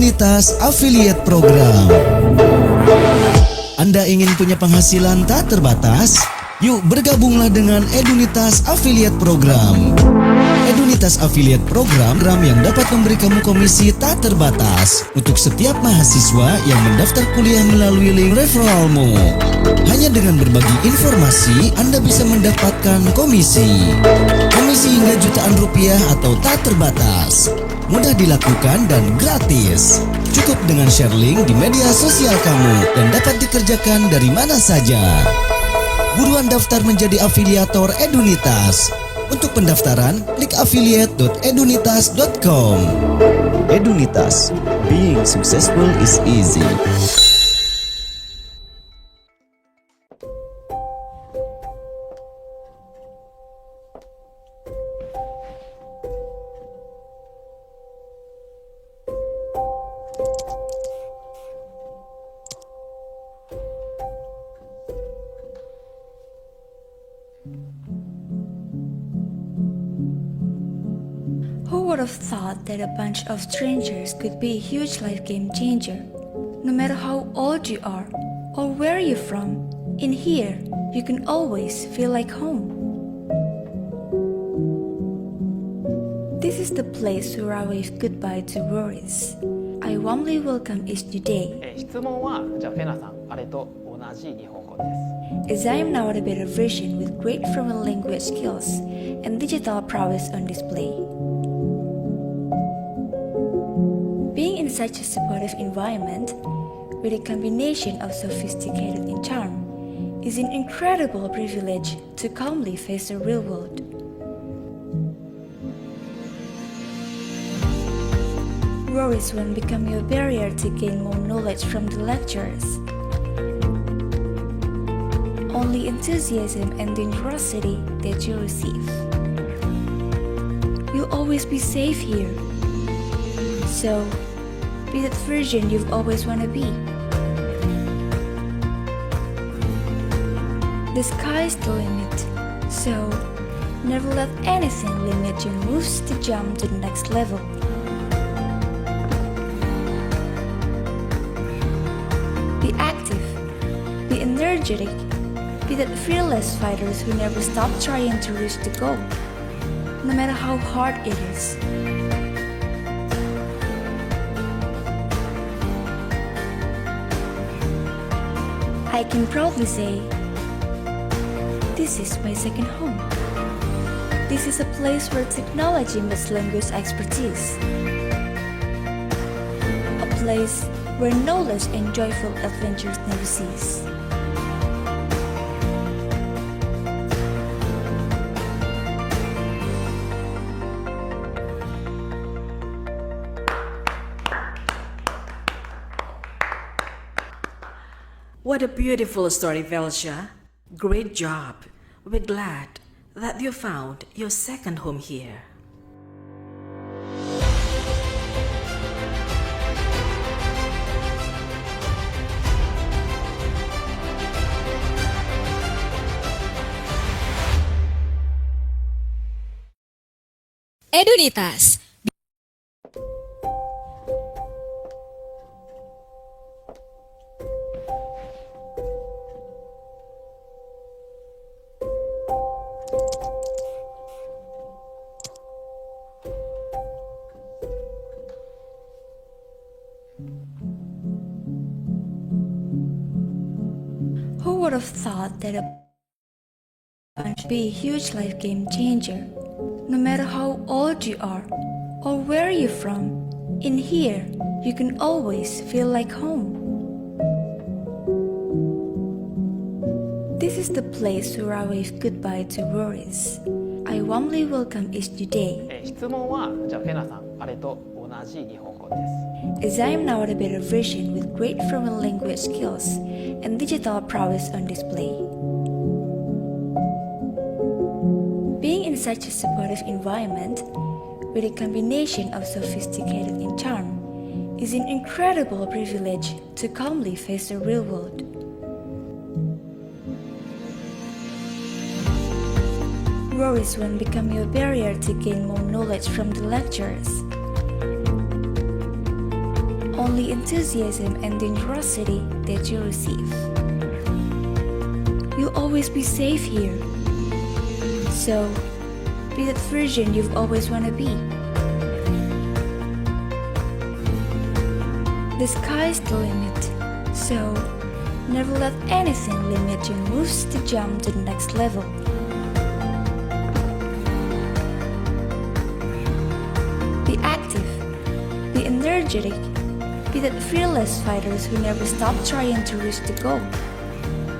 Edunitas Affiliate Program. Anda ingin punya penghasilan tak terbatas? Yuk bergabunglah dengan Edunitas Affiliate Program. Edunitas Affiliate Program yang dapat memberi kamu komisi tak terbatas untuk setiap mahasiswa yang mendaftar kuliah melalui link referralmu. Hanya dengan berbagi informasi, Anda bisa mendapatkan komisi. Komisi hingga jutaan rupiah atau tak terbatas. Mudah dilakukan dan gratis. Cukup dengan share link di media sosial kamu dan dapat dikerjakan dari mana saja. Buruan daftar menjadi afiliator Edunitas. Untuk pendaftaran, klik affiliate.edunitas.com. Edunitas, being successful is easy. Who would have thought that a bunch of strangers could be a huge life game changer? No matter how old you are or where you're from, in here you can always feel like home. This is the place where I wave goodbye to worries. I warmly welcome each new day. 質問はじゃあフェナさんあれと同じ日本語です。 As I am now at a better version with great foreign language skills and digital prowess on display. Being in such a supportive environment, with a combination of sophisticated and charm, is an incredible privilege to calmly face the real world. Worries won't become your barrier to gain more knowledge from the lecturers. Only enthusiasm and generosity that you receive. You'll always be safe here. So, be that version you've always wanted to be. The sky is the limit, so never let anything limit your moves to jump to the next level. Be active, be energetic, be that fearless fighters who never stop trying to reach the goal, no matter how hard it is. I can proudly say, this is my second home. This is a place where technology meets language expertise. A place where knowledge and joyful adventures never cease. What a beautiful story, Velsia. Great job. We're glad that you found your second home here. Edunitas. Who would have thought that a bunch would be a huge life game changer? No matter how old you are or where you're from, in here you can always feel like home. This is the place where I wave goodbye to worries. I warmly welcome each new day. 質問はじゃあフェナさんあれと同じ日本語です。 As I am now at a better version with great foreign language skills and digital prowess on display. Being in such a supportive environment, with a combination of sophisticated and charm, is an incredible privilege to calmly face the real world. Worries won't become your barrier to gain more knowledge from the lecturers. only enthusiasm and generosity that you receive. You'll always be safe here. So, be that version you've always wanna be. The sky's the limit, so never let anything limit your moves to jump to the next level. Be active, be energetic, be that fearless fighters who never stop trying to reach the goal,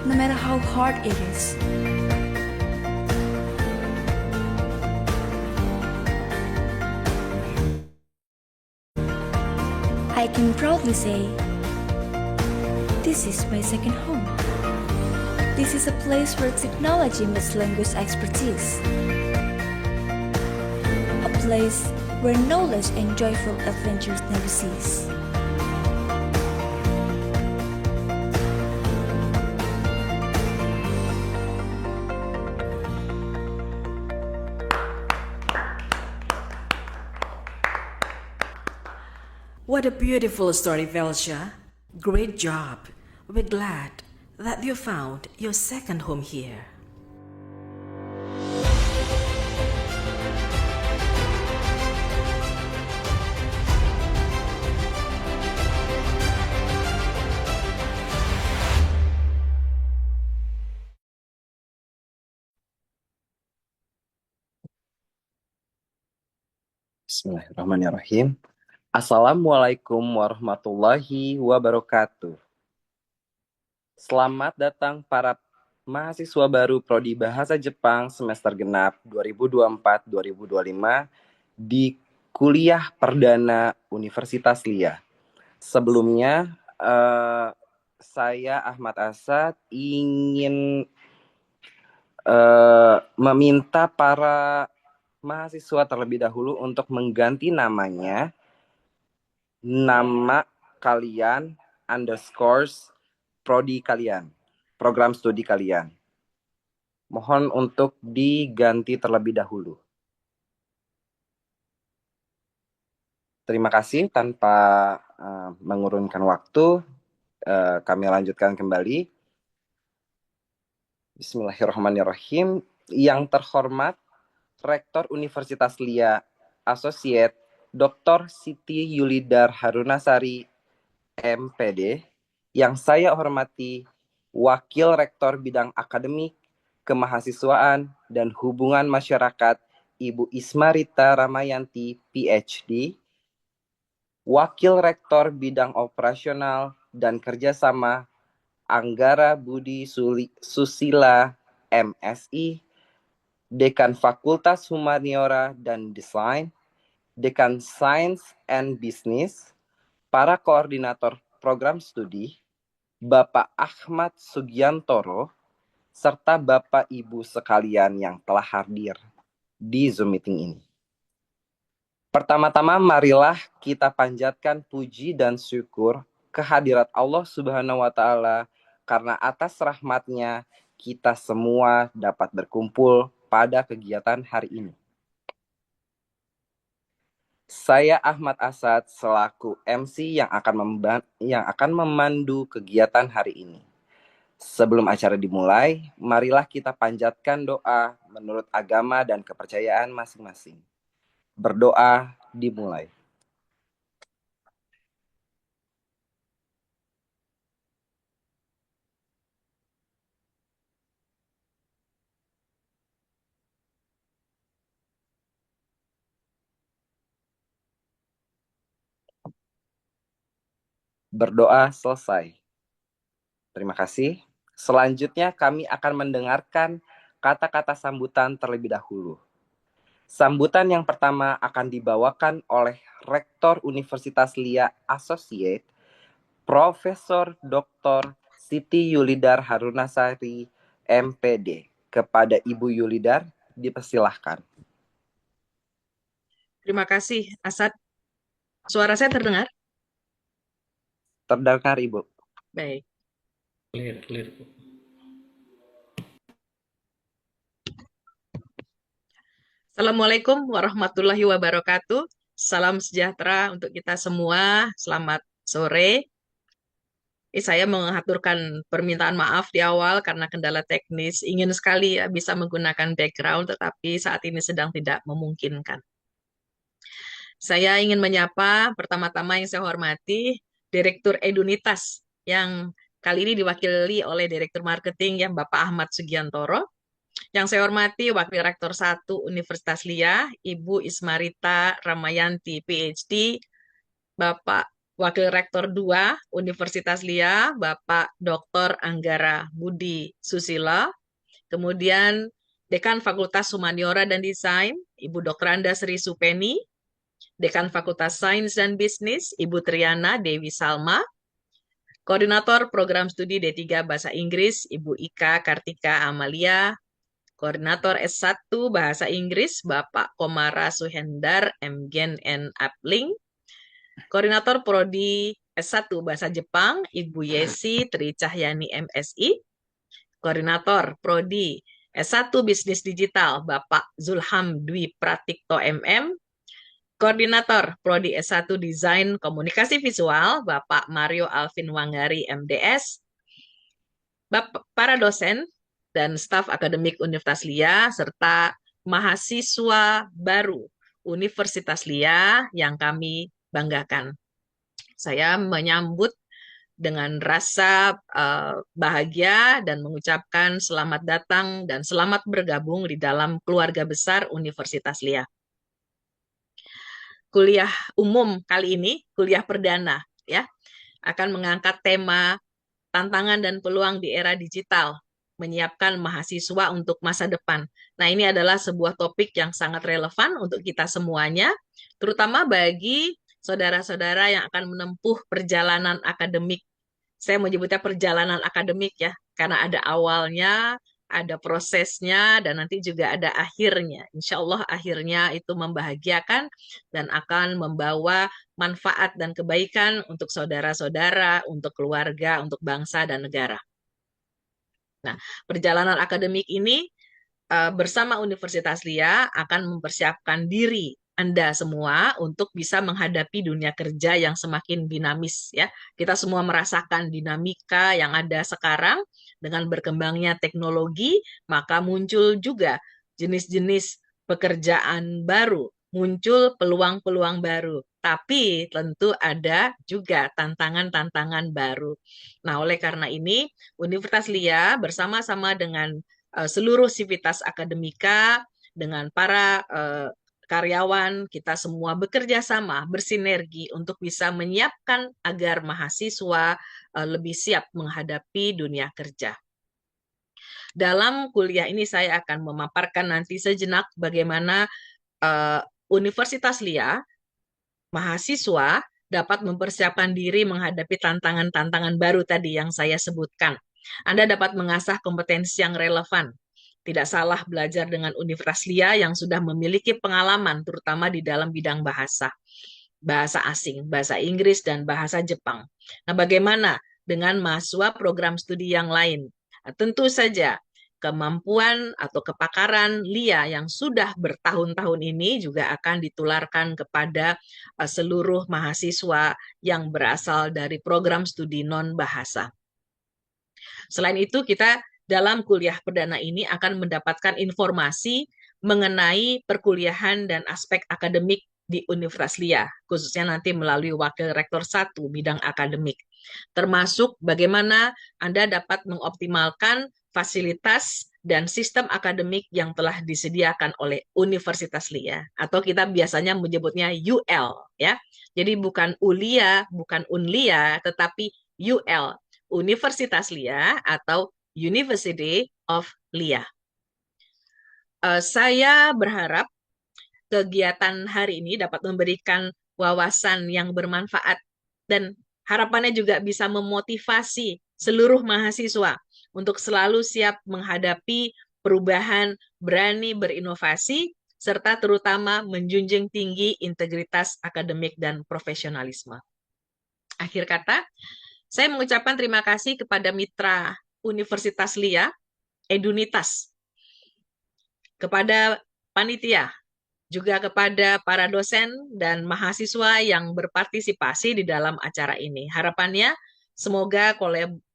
no matter how hard it is. I can proudly say, this is my second home. This is a place where technology meets language expertise. A place where knowledge and joyful adventures never cease. What a beautiful story, Velsha. Great job. We're glad that you found your second home here. Bismillahirrahmanirrahim. Assalamualaikum warahmatullahi wabarakatuh. Selamat datang para mahasiswa baru Prodi Bahasa Jepang semester genap 2024-2025 di kuliah perdana Universitas LIA. Sebelumnya, saya Ahmad Asad ingin meminta para mahasiswa terlebih dahulu untuk mengganti namanya, nama kalian underscores prodi kalian, program studi kalian. Mohon untuk diganti terlebih dahulu. Terima kasih. Tanpa mengurunkan waktu, kami lanjutkan kembali. Bismillahirrahmanirrahim. Yang terhormat Rektor Universitas LIA Associate Dr. Siti Yulidar Harunasari, MPD, yang saya hormati Wakil Rektor Bidang Akademik, Kemahasiswaan, dan Hubungan Masyarakat Ibu Ismarita Ramayanti, PhD, Wakil Rektor Bidang Operasional dan Kerjasama Anggara Budi Susila, MSI, Dekan Fakultas Humaniora dan Desain, Dekan Sains and Business, para koordinator program studi, Bapak Ahmad Sugiantoro, serta Bapak Ibu sekalian yang telah hadir di Zoom meeting ini. Pertama-tama marilah kita panjatkan puji dan syukur kehadirat Allah Subhanahu wa Ta'ala, karena atas rahmat-Nya kita semua dapat berkumpul pada kegiatan hari ini. Saya Ahmad Asad selaku MC yang akan memandu kegiatan hari ini. Sebelum acara dimulai, marilah kita panjatkan doa menurut agama dan kepercayaan masing-masing. Berdoa dimulai. Berdoa selesai. Terima kasih. Selanjutnya kami akan mendengarkan kata-kata sambutan terlebih dahulu. Sambutan yang pertama akan dibawakan oleh Rektor Universitas LIA Associate, Profesor Dr. Siti Yulidar Harunasari, MPD. Kepada Ibu Yulidar, dipersilahkan. Terima kasih, Asad. Suara saya terdengar? Terdengar, Ibu. Baik. Clear. Assalamualaikum warahmatullahi wabarakatuh. Salam sejahtera untuk kita semua. Selamat sore. Saya mengaturkan permintaan maaf di awal karena kendala teknis. Ingin sekali ya bisa menggunakan background, tetapi saat ini sedang tidak memungkinkan. Saya ingin menyapa pertama-tama yang saya hormati Direktur Edunitas yang kali ini diwakili oleh Direktur Marketing yang Bapak Ahmad Sugiantoro. Yang saya hormati Wakil Rektor 1 Universitas LIA, Ibu Ismarita Ramayanti, PhD, Bapak Wakil Rektor 2 Universitas LIA, Bapak Dr. Anggara Budi Susila, kemudian Dekan Fakultas Humaniora dan Desain, Ibu Dr. Anda Sri Supeni, Dekan Fakultas Sains dan Bisnis, Ibu Triana Dewi Salma, Koordinator Program Studi D3 Bahasa Inggris, Ibu Ika Kartika Amalia, Koordinator S1 Bahasa Inggris, Bapak Komara Suhendar, MGen N Apling, Koordinator Prodi S1 Bahasa Jepang, Ibu Yesi Tri Cahyani MSI, Koordinator Prodi S1 Bisnis Digital, Bapak Zulham Dwi Pratikto MM, Koordinator Prodi S1 Desain Komunikasi Visual, Bapak Mario Alvin Wangari MDS, Bapak, para dosen dan staf akademik Universitas LIA, serta mahasiswa baru Universitas LIA yang kami banggakan. Saya menyambut dengan rasa bahagia dan mengucapkan selamat datang dan selamat bergabung di dalam keluarga besar Universitas LIA. Kuliah umum kali ini, kuliah perdana, ya, akan mengangkat tema tantangan dan peluang di era digital, menyiapkan mahasiswa untuk masa depan. Nah, ini adalah sebuah topik yang sangat relevan untuk kita semuanya, terutama bagi saudara-saudara yang akan menempuh perjalanan akademik. Saya menyebutnya perjalanan akademik ya, karena ada awalnya, ada prosesnya, dan nanti juga ada akhirnya. Insya Allah akhirnya itu membahagiakan dan akan membawa manfaat dan kebaikan untuk saudara-saudara, untuk keluarga, untuk bangsa dan negara. Nah, perjalanan akademik ini bersama Universitas LIA akan mempersiapkan diri Anda semua untuk bisa menghadapi dunia kerja yang semakin dinamis ya. Kita semua merasakan dinamika yang ada sekarang dengan berkembangnya teknologi, maka muncul juga jenis-jenis pekerjaan baru, muncul peluang-peluang baru. Tapi tentu ada juga tantangan-tantangan baru. Nah, oleh karena ini Universitas LIA bersama-sama dengan seluruh sivitas akademika dengan para karyawan, kita semua bekerja sama, bersinergi untuk bisa menyiapkan agar mahasiswa lebih siap menghadapi dunia kerja. Dalam kuliah ini saya akan memaparkan nanti sejenak bagaimana Universitas LIA, mahasiswa dapat mempersiapkan diri menghadapi tantangan-tantangan baru tadi yang saya sebutkan. Anda dapat mengasah kompetensi yang relevan. Tidak salah belajar dengan Universitas LIA yang sudah memiliki pengalaman, terutama di dalam bidang bahasa. Bahasa asing, bahasa Inggris, dan bahasa Jepang. Nah, bagaimana dengan mahasiswa program studi yang lain? Nah, tentu saja kemampuan atau kepakaran LIA yang sudah bertahun-tahun ini juga akan ditularkan kepada seluruh mahasiswa yang berasal dari program studi non-bahasa. Selain itu, kita dalam kuliah perdana ini akan mendapatkan informasi mengenai perkuliahan dan aspek akademik di Universitas LIA, khususnya nanti melalui Wakil Rektor 1 bidang akademik. Termasuk bagaimana Anda dapat mengoptimalkan fasilitas dan sistem akademik yang telah disediakan oleh Universitas LIA, atau kita biasanya menyebutnya UL, ya. Jadi bukan ULIA, bukan UNLIA, tetapi UL, Universitas LIA atau University of LIA. Saya berharap kegiatan hari ini dapat memberikan wawasan yang bermanfaat dan harapannya juga bisa memotivasi seluruh mahasiswa untuk selalu siap menghadapi perubahan, berani berinovasi, serta terutama menjunjung tinggi integritas akademik dan profesionalisme. Akhir kata, saya mengucapkan terima kasih kepada mitra Universitas LIA, Edunitas, kepada panitia, juga kepada para dosen dan mahasiswa yang berpartisipasi di dalam acara ini. Harapannya semoga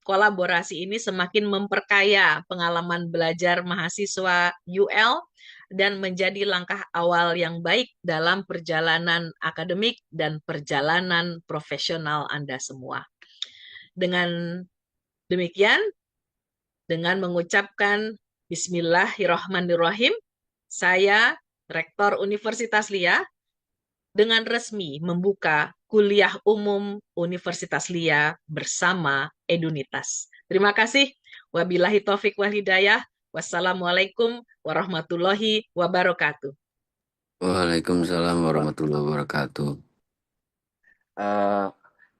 kolaborasi ini semakin memperkaya pengalaman belajar mahasiswa UL dan menjadi langkah awal yang baik dalam perjalanan akademik dan perjalanan profesional Anda semua. Dengan demikian, dengan mengucapkan Bismillahirrahmanirrahim, saya, Rektor Universitas LIA, dengan resmi membuka kuliah umum Universitas LIA bersama Edunitas. Terima kasih. Wabillahi taufik wal hidayah. Wassalamualaikum warahmatullahi wabarakatuh. Waalaikumsalam warahmatullahi wabarakatuh.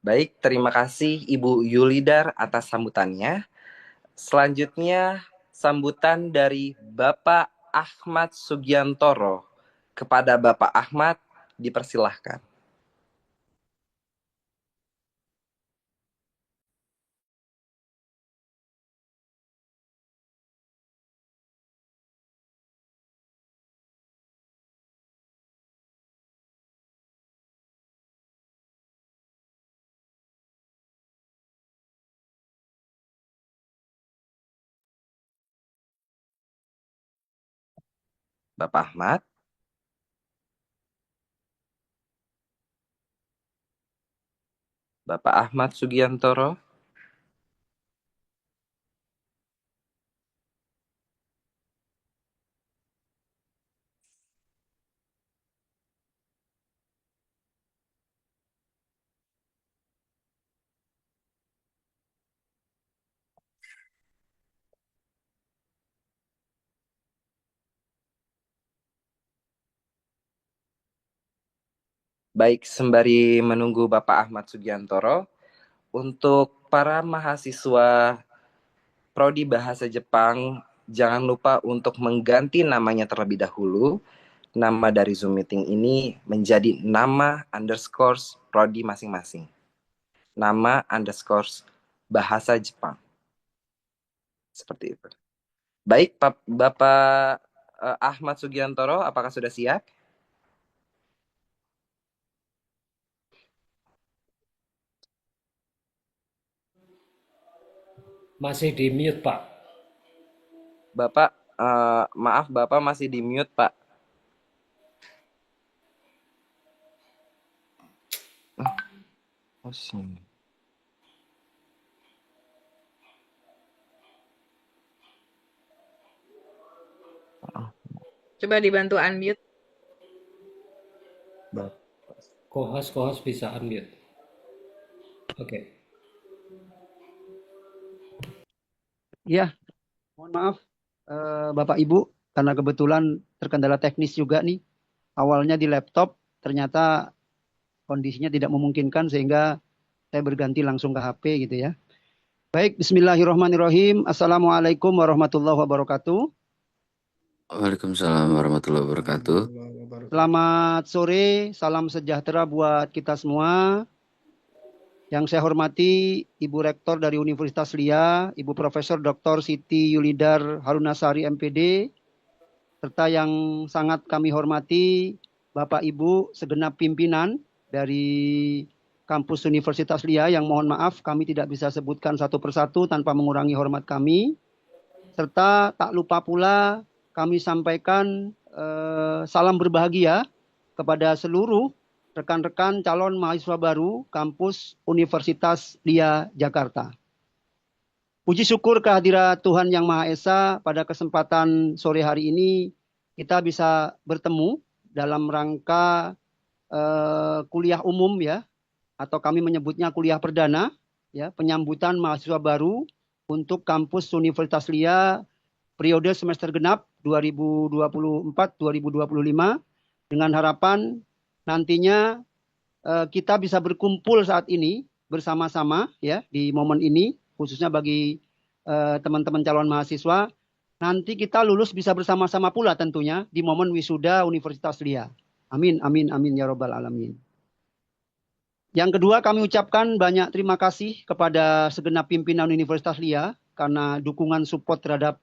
Baik, terima kasih Ibu Yulidar atas sambutannya. Selanjutnya sambutan dari Bapak Ahmad Sugiantoro. Kepada Bapak Ahmad dipersilahkan. Bapak Ahmad. Bapak Ahmad Sugiantoro. Baik, sembari menunggu Bapak Ahmad Sugiantoro, untuk para mahasiswa Prodi Bahasa Jepang, jangan lupa untuk mengganti namanya terlebih dahulu. Nama dari Zoom meeting ini menjadi nama underscore Prodi masing-masing. Nama underscore Bahasa Jepang. Seperti itu. Baik, Bapak Ahmad Sugiantoro, apakah sudah siap? Masih di mute, Pak. Bapak, maaf, Bapak masih di mute, Pak. Oh, sini. Coba dibantu unmute. Co-host bisa unmute. Oke. Ya, mohon maaf Bapak Ibu, karena kebetulan terkendala teknis juga nih. Awalnya di laptop, ternyata kondisinya tidak memungkinkan sehingga saya berganti langsung ke HP gitu ya. Baik, bismillahirrahmanirrahim. Assalamualaikum warahmatullahi wabarakatuh. Waalaikumsalam warahmatullahi wabarakatuh. Selamat sore, salam sejahtera buat kita semua. Yang saya hormati Ibu Rektor dari Universitas LIA, Ibu Profesor Dr. Siti Yulidar Harunasari MPD, serta yang sangat kami hormati Bapak Ibu segenap pimpinan dari kampus Universitas LIA yang mohon maaf kami tidak bisa sebutkan satu persatu tanpa mengurangi hormat kami. Serta tak lupa pula kami sampaikan salam berbahagia kepada seluruh rekan-rekan calon mahasiswa baru kampus Universitas LIA Jakarta. Puji syukur kehadirat Tuhan Yang Maha Esa, pada kesempatan sore hari ini kita bisa bertemu dalam rangka kuliah umum ya, atau kami menyebutnya kuliah perdana ya, penyambutan mahasiswa baru untuk kampus Universitas LIA periode semester genap 2024-2025 dengan harapan nantinya kita bisa berkumpul saat ini bersama-sama ya di momen ini, khususnya bagi teman-teman calon mahasiswa. Nanti kita lulus bisa bersama-sama pula tentunya di momen wisuda Universitas LIA. Amin, amin, amin ya robbal alamin. Yang kedua, kami ucapkan banyak terima kasih kepada segenap pimpinan Universitas LIA karena dukungan support terhadap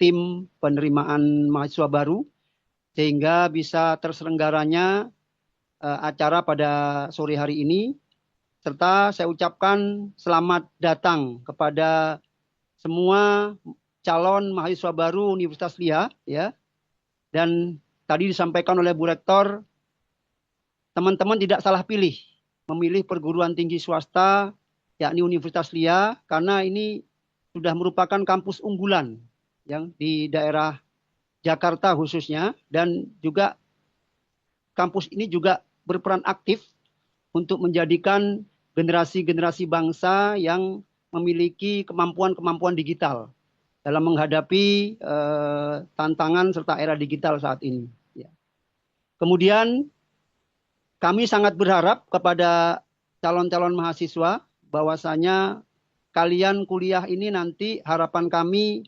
tim penerimaan mahasiswa baru. sehingga bisa terselenggaranya acara pada sore hari ini, serta saya ucapkan selamat datang kepada semua calon mahasiswa baru Universitas LIA, ya. Dan tadi disampaikan oleh Bu Rektor, teman-teman tidak salah pilih memilih perguruan tinggi swasta, yakni Universitas LIA, karena ini sudah merupakan kampus unggulan yang di daerah Jakarta khususnya, dan juga kampus ini juga berperan aktif untuk menjadikan generasi-generasi bangsa yang memiliki kemampuan-kemampuan digital dalam menghadapi tantangan serta era digital saat ini. Ya. Kemudian kami sangat berharap kepada calon-calon mahasiswa bahwasanya kalian kuliah ini nanti harapan kami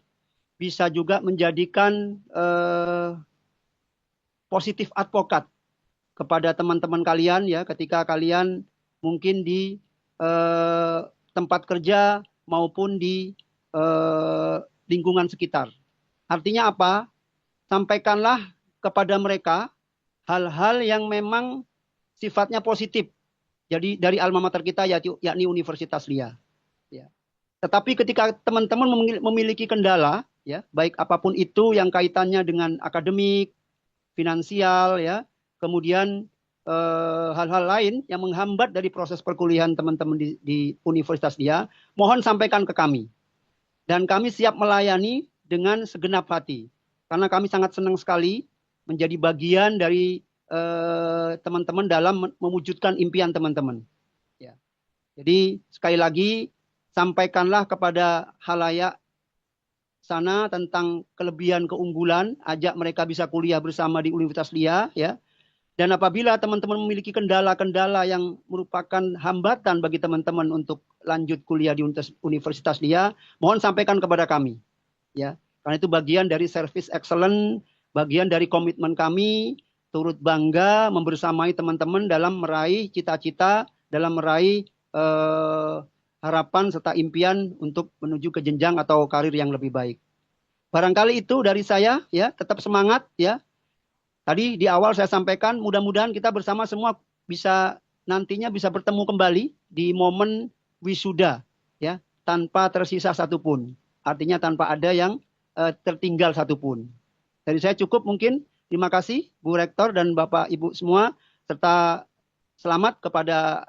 bisa juga menjadikan positif advokat kepada teman-teman kalian, ya, ketika kalian mungkin di tempat kerja maupun di lingkungan sekitar. Artinya apa? Sampaikanlah kepada mereka hal-hal yang memang sifatnya positif. Jadi dari alma mater kita, yakni Universitas LIA. Ya. Tetapi ketika teman-teman memiliki kendala, ya, baik apapun itu yang kaitannya dengan akademik, finansial, ya, kemudian hal-hal lain yang menghambat dari proses perkuliahan teman-teman di Universitas LIA, mohon sampaikan ke kami. Dan kami siap melayani dengan segenap hati. Karena kami sangat senang sekali menjadi bagian dari teman-teman dalam mewujudkan impian teman-teman. Ya. Jadi sekali lagi, sampaikanlah kepada halayak sana tentang kelebihan keunggulan, ajak mereka bisa kuliah bersama di Universitas LIA, ya. Dan apabila teman-teman memiliki kendala-kendala yang merupakan hambatan bagi teman-teman untuk lanjut kuliah di Universitas LIA, mohon sampaikan kepada kami, ya. Karena itu bagian dari service excellent, bagian dari komitmen kami, turut bangga membersamai teman-teman dalam meraih cita-cita, dalam meraih harapan serta impian untuk menuju ke jenjang atau karir yang lebih baik. Barangkali itu dari saya, ya, tetap semangat, ya. Tadi di awal saya sampaikan, mudah-mudahan kita bersama semua nantinya bisa bertemu kembali di momen wisuda, ya, tanpa tersisa satupun. Artinya tanpa ada yang tertinggal satupun. Dari saya cukup mungkin. Terima kasih Bu Rektor dan Bapak Ibu semua, serta selamat kepada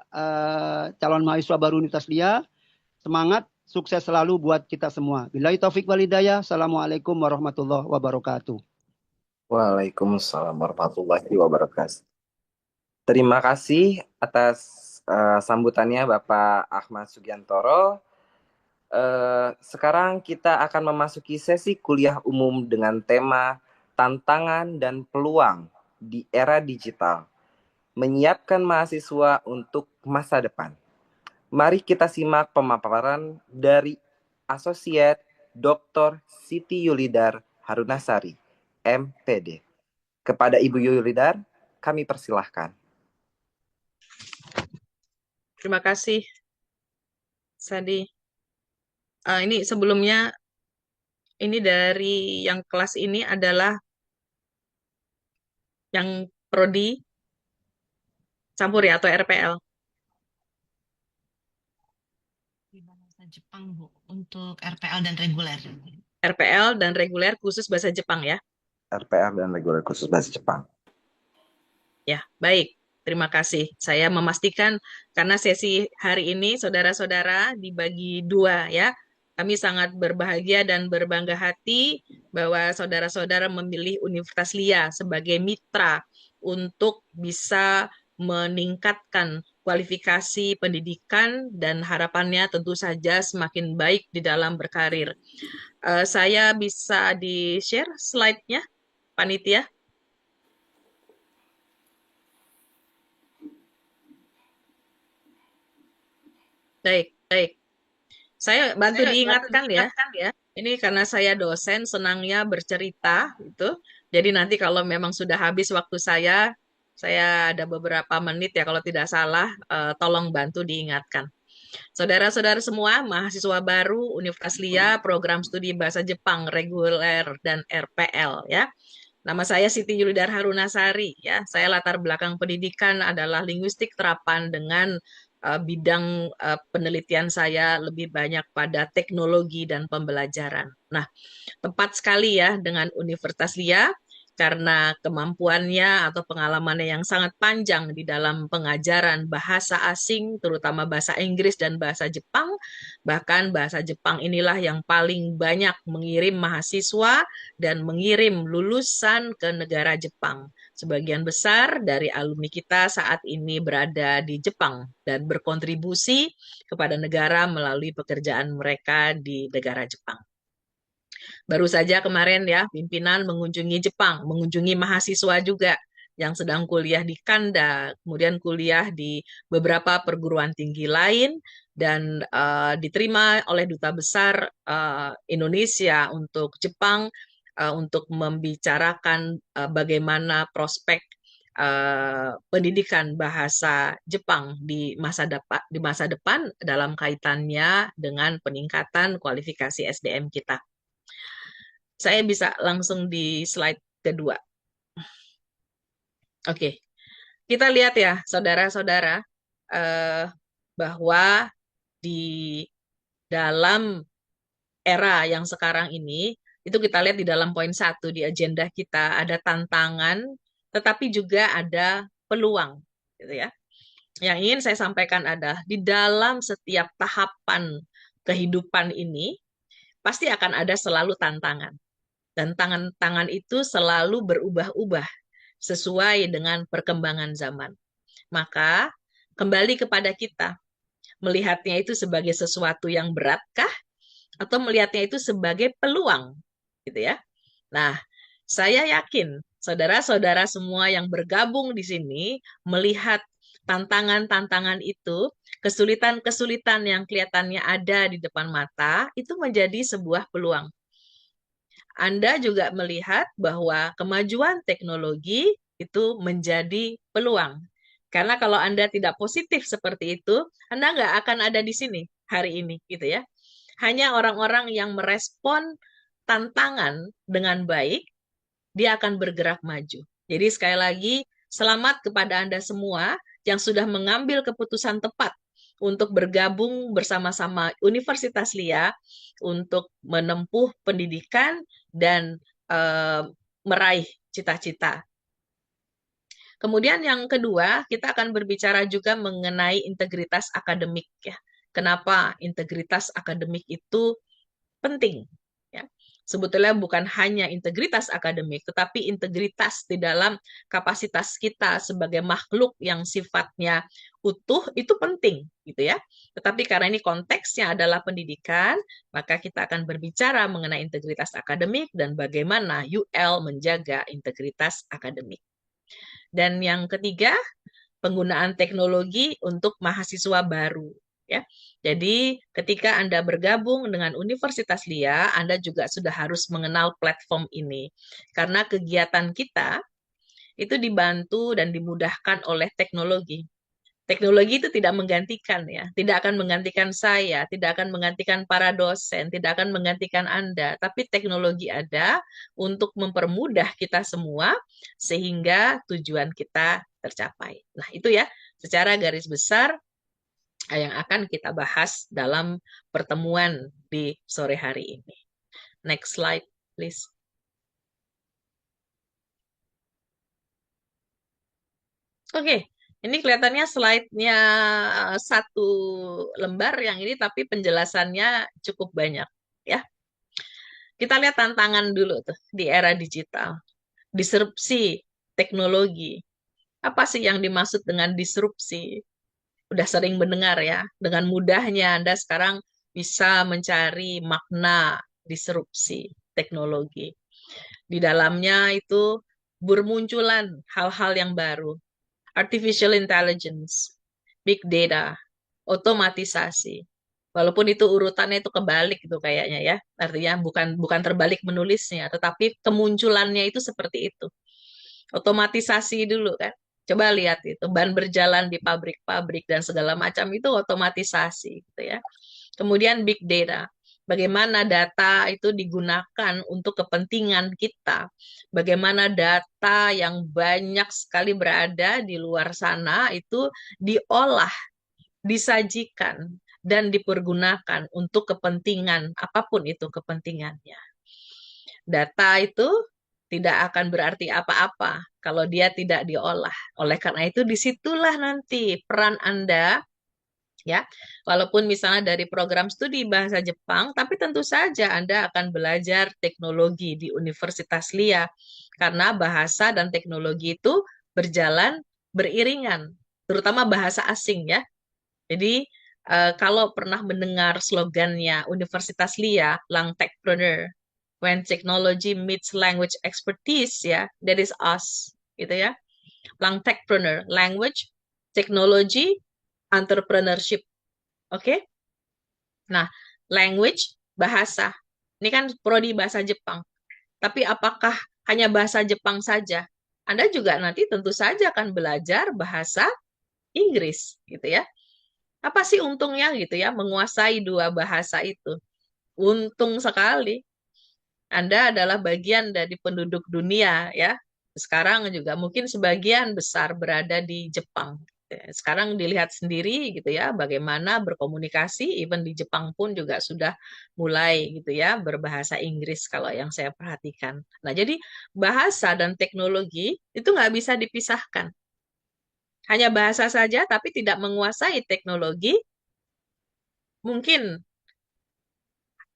calon mahasiswa baru Universitas LIA. Semangat, sukses selalu buat kita semua. Billahi taufik wal hidayah. Assalamualaikum warahmatullahi wabarakatuh. Waalaikumsalam warahmatullahi wabarakatuh. Terima kasih atas sambutannya Bapak Ahmad Sugiantoro. Sekarang kita akan memasuki sesi kuliah umum dengan tema tantangan dan peluang di era digital, menyiapkan mahasiswa untuk masa depan. Mari kita simak pemaparan dari Asosiat Dr. Siti Yulidar Harunasari, MPD. Kepada Ibu Yulidar, kami persilahkan. Terima kasih, Sadi. Ini sebelumnya, ini dari yang kelas ini adalah yang prodi campur ya, atau RPL? Di bahasa Jepang, Bu, untuk RPL dan reguler. RPL dan reguler khusus bahasa Jepang ya? RPL dan reguler khusus bahasa Jepang. Ya, baik. Terima kasih. Saya memastikan karena sesi hari ini saudara-saudara dibagi dua ya. Kami sangat berbahagia dan berbangga hati bahwa saudara-saudara memilih Universitas LIA sebagai mitra untuk bisa meningkatkan kualifikasi pendidikan dan harapannya tentu saja semakin baik di dalam berkarir. Saya bisa di-share slide-nya, panitia? Baik, baik. Saya bantu diingatkan ya. Ini karena saya dosen, senangnya bercerita gitu. Jadi nanti kalau memang sudah habis waktu saya ada beberapa menit ya kalau tidak salah, tolong bantu diingatkan. Saudara-saudara semua, mahasiswa baru Universitas LIA, program studi bahasa Jepang reguler dan RPL ya. Nama saya Siti Yulidar Harunasari ya. Saya latar belakang pendidikan adalah linguistik terapan dengan bidang penelitian saya lebih banyak pada teknologi dan pembelajaran. Nah, tepat sekali ya dengan Universitas Lia karena kemampuannya atau pengalamannya yang sangat panjang di dalam pengajaran bahasa asing, terutama bahasa Inggris dan bahasa Jepang. Bahkan bahasa Jepang inilah yang paling banyak mengirim mahasiswa dan mengirim lulusan ke negara Jepang. Sebagian besar dari alumni kita saat ini berada di Jepang dan berkontribusi kepada negara melalui pekerjaan mereka di negara Jepang. Baru saja kemarin ya, pimpinan mengunjungi Jepang, mengunjungi mahasiswa juga yang sedang kuliah di Kanda, kemudian kuliah di beberapa perguruan tinggi lain, dan diterima oleh Duta Besar Indonesia untuk Jepang untuk membicarakan bagaimana prospek pendidikan bahasa Jepang di masa depan dalam kaitannya dengan peningkatan kualifikasi SDM kita. Saya bisa langsung di slide kedua. Oke, kita lihat ya, saudara-saudara, bahwa di dalam era yang sekarang ini, itu kita lihat di dalam poin 1 di agenda kita, ada tantangan, tetapi juga ada peluang. Gitu ya. Yang ingin saya sampaikan adalah, di dalam setiap tahapan kehidupan ini, pasti akan ada selalu tantangan. Dan tangan-tangan itu selalu berubah-ubah sesuai dengan perkembangan zaman. Maka kembali kepada kita, melihatnya itu sebagai sesuatu yang beratkah atau melihatnya itu sebagai peluang, gitu ya. Nah, saya yakin saudara-saudara semua yang bergabung di sini melihat tantangan-tantangan itu, kesulitan-kesulitan yang kelihatannya ada di depan mata, itu menjadi sebuah peluang. Anda juga melihat bahwa kemajuan teknologi itu menjadi peluang. Karena kalau Anda tidak positif seperti itu, Anda nggak akan ada di sini hari ini, gitu ya. Hanya orang-orang yang merespon tantangan dengan baik, dia akan bergerak maju. Jadi sekali lagi, selamat kepada Anda semua yang sudah mengambil keputusan tepat untuk bergabung bersama-sama Universitas Lia untuk menempuh pendidikan dan meraih cita-cita. Kemudian yang kedua, kita akan berbicara juga mengenai integritas akademik ya. Kenapa integritas akademik itu penting? Ya. Sebetulnya bukan hanya integritas akademik, tetapi integritas di dalam kapasitas kita sebagai makhluk yang sifatnya utuh itu penting, gitu ya. Tetapi karena ini konteksnya adalah pendidikan, maka kita akan berbicara mengenai integritas akademik dan bagaimana UL menjaga integritas akademik. Dan yang ketiga, penggunaan teknologi untuk mahasiswa baru. Ya. Jadi ketika Anda bergabung dengan Universitas Lia, Anda juga sudah harus mengenal platform ini. Karena kegiatan kita itu dibantu dan dimudahkan oleh teknologi. Teknologi itu tidak menggantikan ya, tidak akan menggantikan saya, tidak akan menggantikan para dosen, tidak akan menggantikan Anda, tapi teknologi ada untuk mempermudah kita semua sehingga tujuan kita tercapai. Nah, itu ya secara garis besar yang akan kita bahas dalam pertemuan di sore hari ini. Next slide, please. Oke. Ini kelihatannya slide-nya satu lembar yang ini, tapi penjelasannya cukup banyak. Ya, kita lihat tantangan dulu tuh di era digital. Disrupsi teknologi. Apa sih yang dimaksud dengan disrupsi? Udah sering mendengar ya. Dengan mudahnya Anda sekarang bisa mencari makna disrupsi teknologi. Di dalamnya itu bermunculan hal-hal yang baru. Artificial intelligence, big data, otomatisasi. Walaupun itu urutannya itu kebalik itu kayaknya ya. Artinya bukan terbalik menulisnya, tetapi kemunculannya itu seperti itu. Otomatisasi dulu kan. Coba lihat itu ban berjalan di pabrik-pabrik dan segala macam itu otomatisasi gitu ya. Kemudian big data. Bagaimana data itu digunakan untuk kepentingan kita. Bagaimana data yang banyak sekali berada di luar sana itu diolah, disajikan, dan dipergunakan untuk kepentingan, apapun itu kepentingannya. Data itu tidak akan berarti apa-apa kalau dia tidak diolah. Oleh karena itu, disitulah nanti peran Anda, ya, walaupun misalnya dari program studi bahasa Jepang, tapi tentu saja Anda akan belajar teknologi di Universitas LIA, karena bahasa dan teknologi itu berjalan beriringan, terutama bahasa asing ya. Jadi kalau pernah mendengar slogannya Universitas LIA, Langtechpreneur, when technology meets language expertise, ya, that is us, gitu ya. Langtechpreneur, language, technology, entrepreneurship. Oke? Nah, language, bahasa. Ini kan prodi bahasa Jepang. Tapi apakah hanya bahasa Jepang saja? Anda juga nanti tentu saja akan belajar bahasa Inggris, gitu ya. Apa sih untungnya gitu ya menguasai dua bahasa itu? Untung sekali. Anda adalah bagian dari penduduk dunia ya. Sekarang juga mungkin sebagian besar berada di Jepang. Sekarang dilihat sendiri gitu ya bagaimana berkomunikasi, even di Jepang pun juga sudah mulai gitu ya berbahasa Inggris kalau yang saya perhatikan. Nah, jadi bahasa dan teknologi itu nggak bisa dipisahkan. Hanya bahasa saja tapi tidak menguasai teknologi, mungkin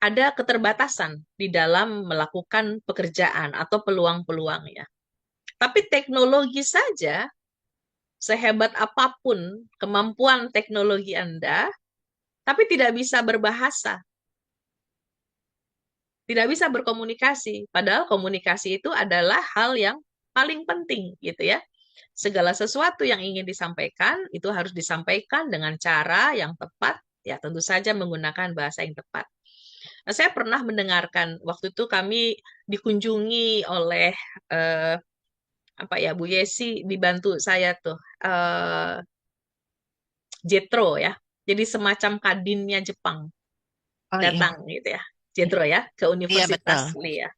ada keterbatasan di dalam melakukan pekerjaan atau peluang-peluangnya. Tapi teknologi saja, sehebat apapun kemampuan teknologi Anda, tapi tidak bisa berbahasa, tidak bisa berkomunikasi. Padahal komunikasi itu adalah hal yang paling penting, gitu ya. Segala sesuatu yang ingin disampaikan itu harus disampaikan dengan cara yang tepat, ya tentu saja menggunakan bahasa yang tepat. Nah, saya pernah mendengarkan waktu itu kami dikunjungi oleh apa ya Bu Yesi dibantu saya tuh Jetro ya. Jadi semacam kadinnya Jepang Oh iya, datang gitu ya. Jetro ya ke iya betul. Universitas LIA.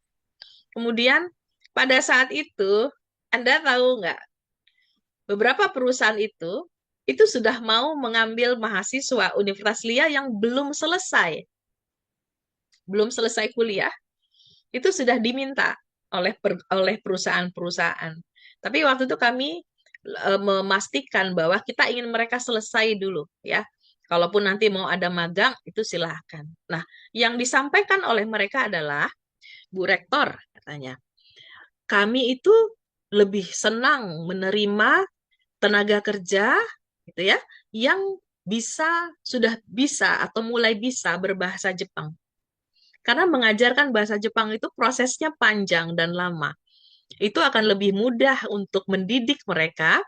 Kemudian pada saat itu Anda tahu nggak beberapa perusahaan itu sudah mau mengambil mahasiswa Universitas LIA yang belum selesai kuliah, itu sudah diminta oleh perusahaan-perusahaan. Tapi waktu itu kami memastikan bahwa kita ingin mereka selesai dulu ya. Kalaupun nanti mau ada magang itu silahkan. Nah, yang disampaikan oleh mereka adalah Bu Rektor katanya, kami itu lebih senang menerima tenaga kerja gitu ya yang sudah bisa atau mulai bisa berbahasa Jepang. Karena mengajarkan bahasa Jepang itu prosesnya panjang dan lama. Itu akan lebih mudah untuk mendidik mereka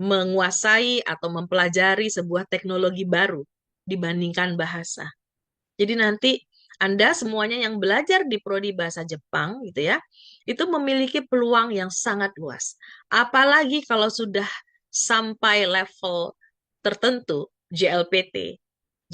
menguasai atau mempelajari sebuah teknologi baru dibandingkan bahasa. Jadi nanti Anda semuanya yang belajar di prodi bahasa Jepang gitu ya, itu memiliki peluang yang sangat luas. Apalagi kalau sudah sampai level tertentu, JLPT,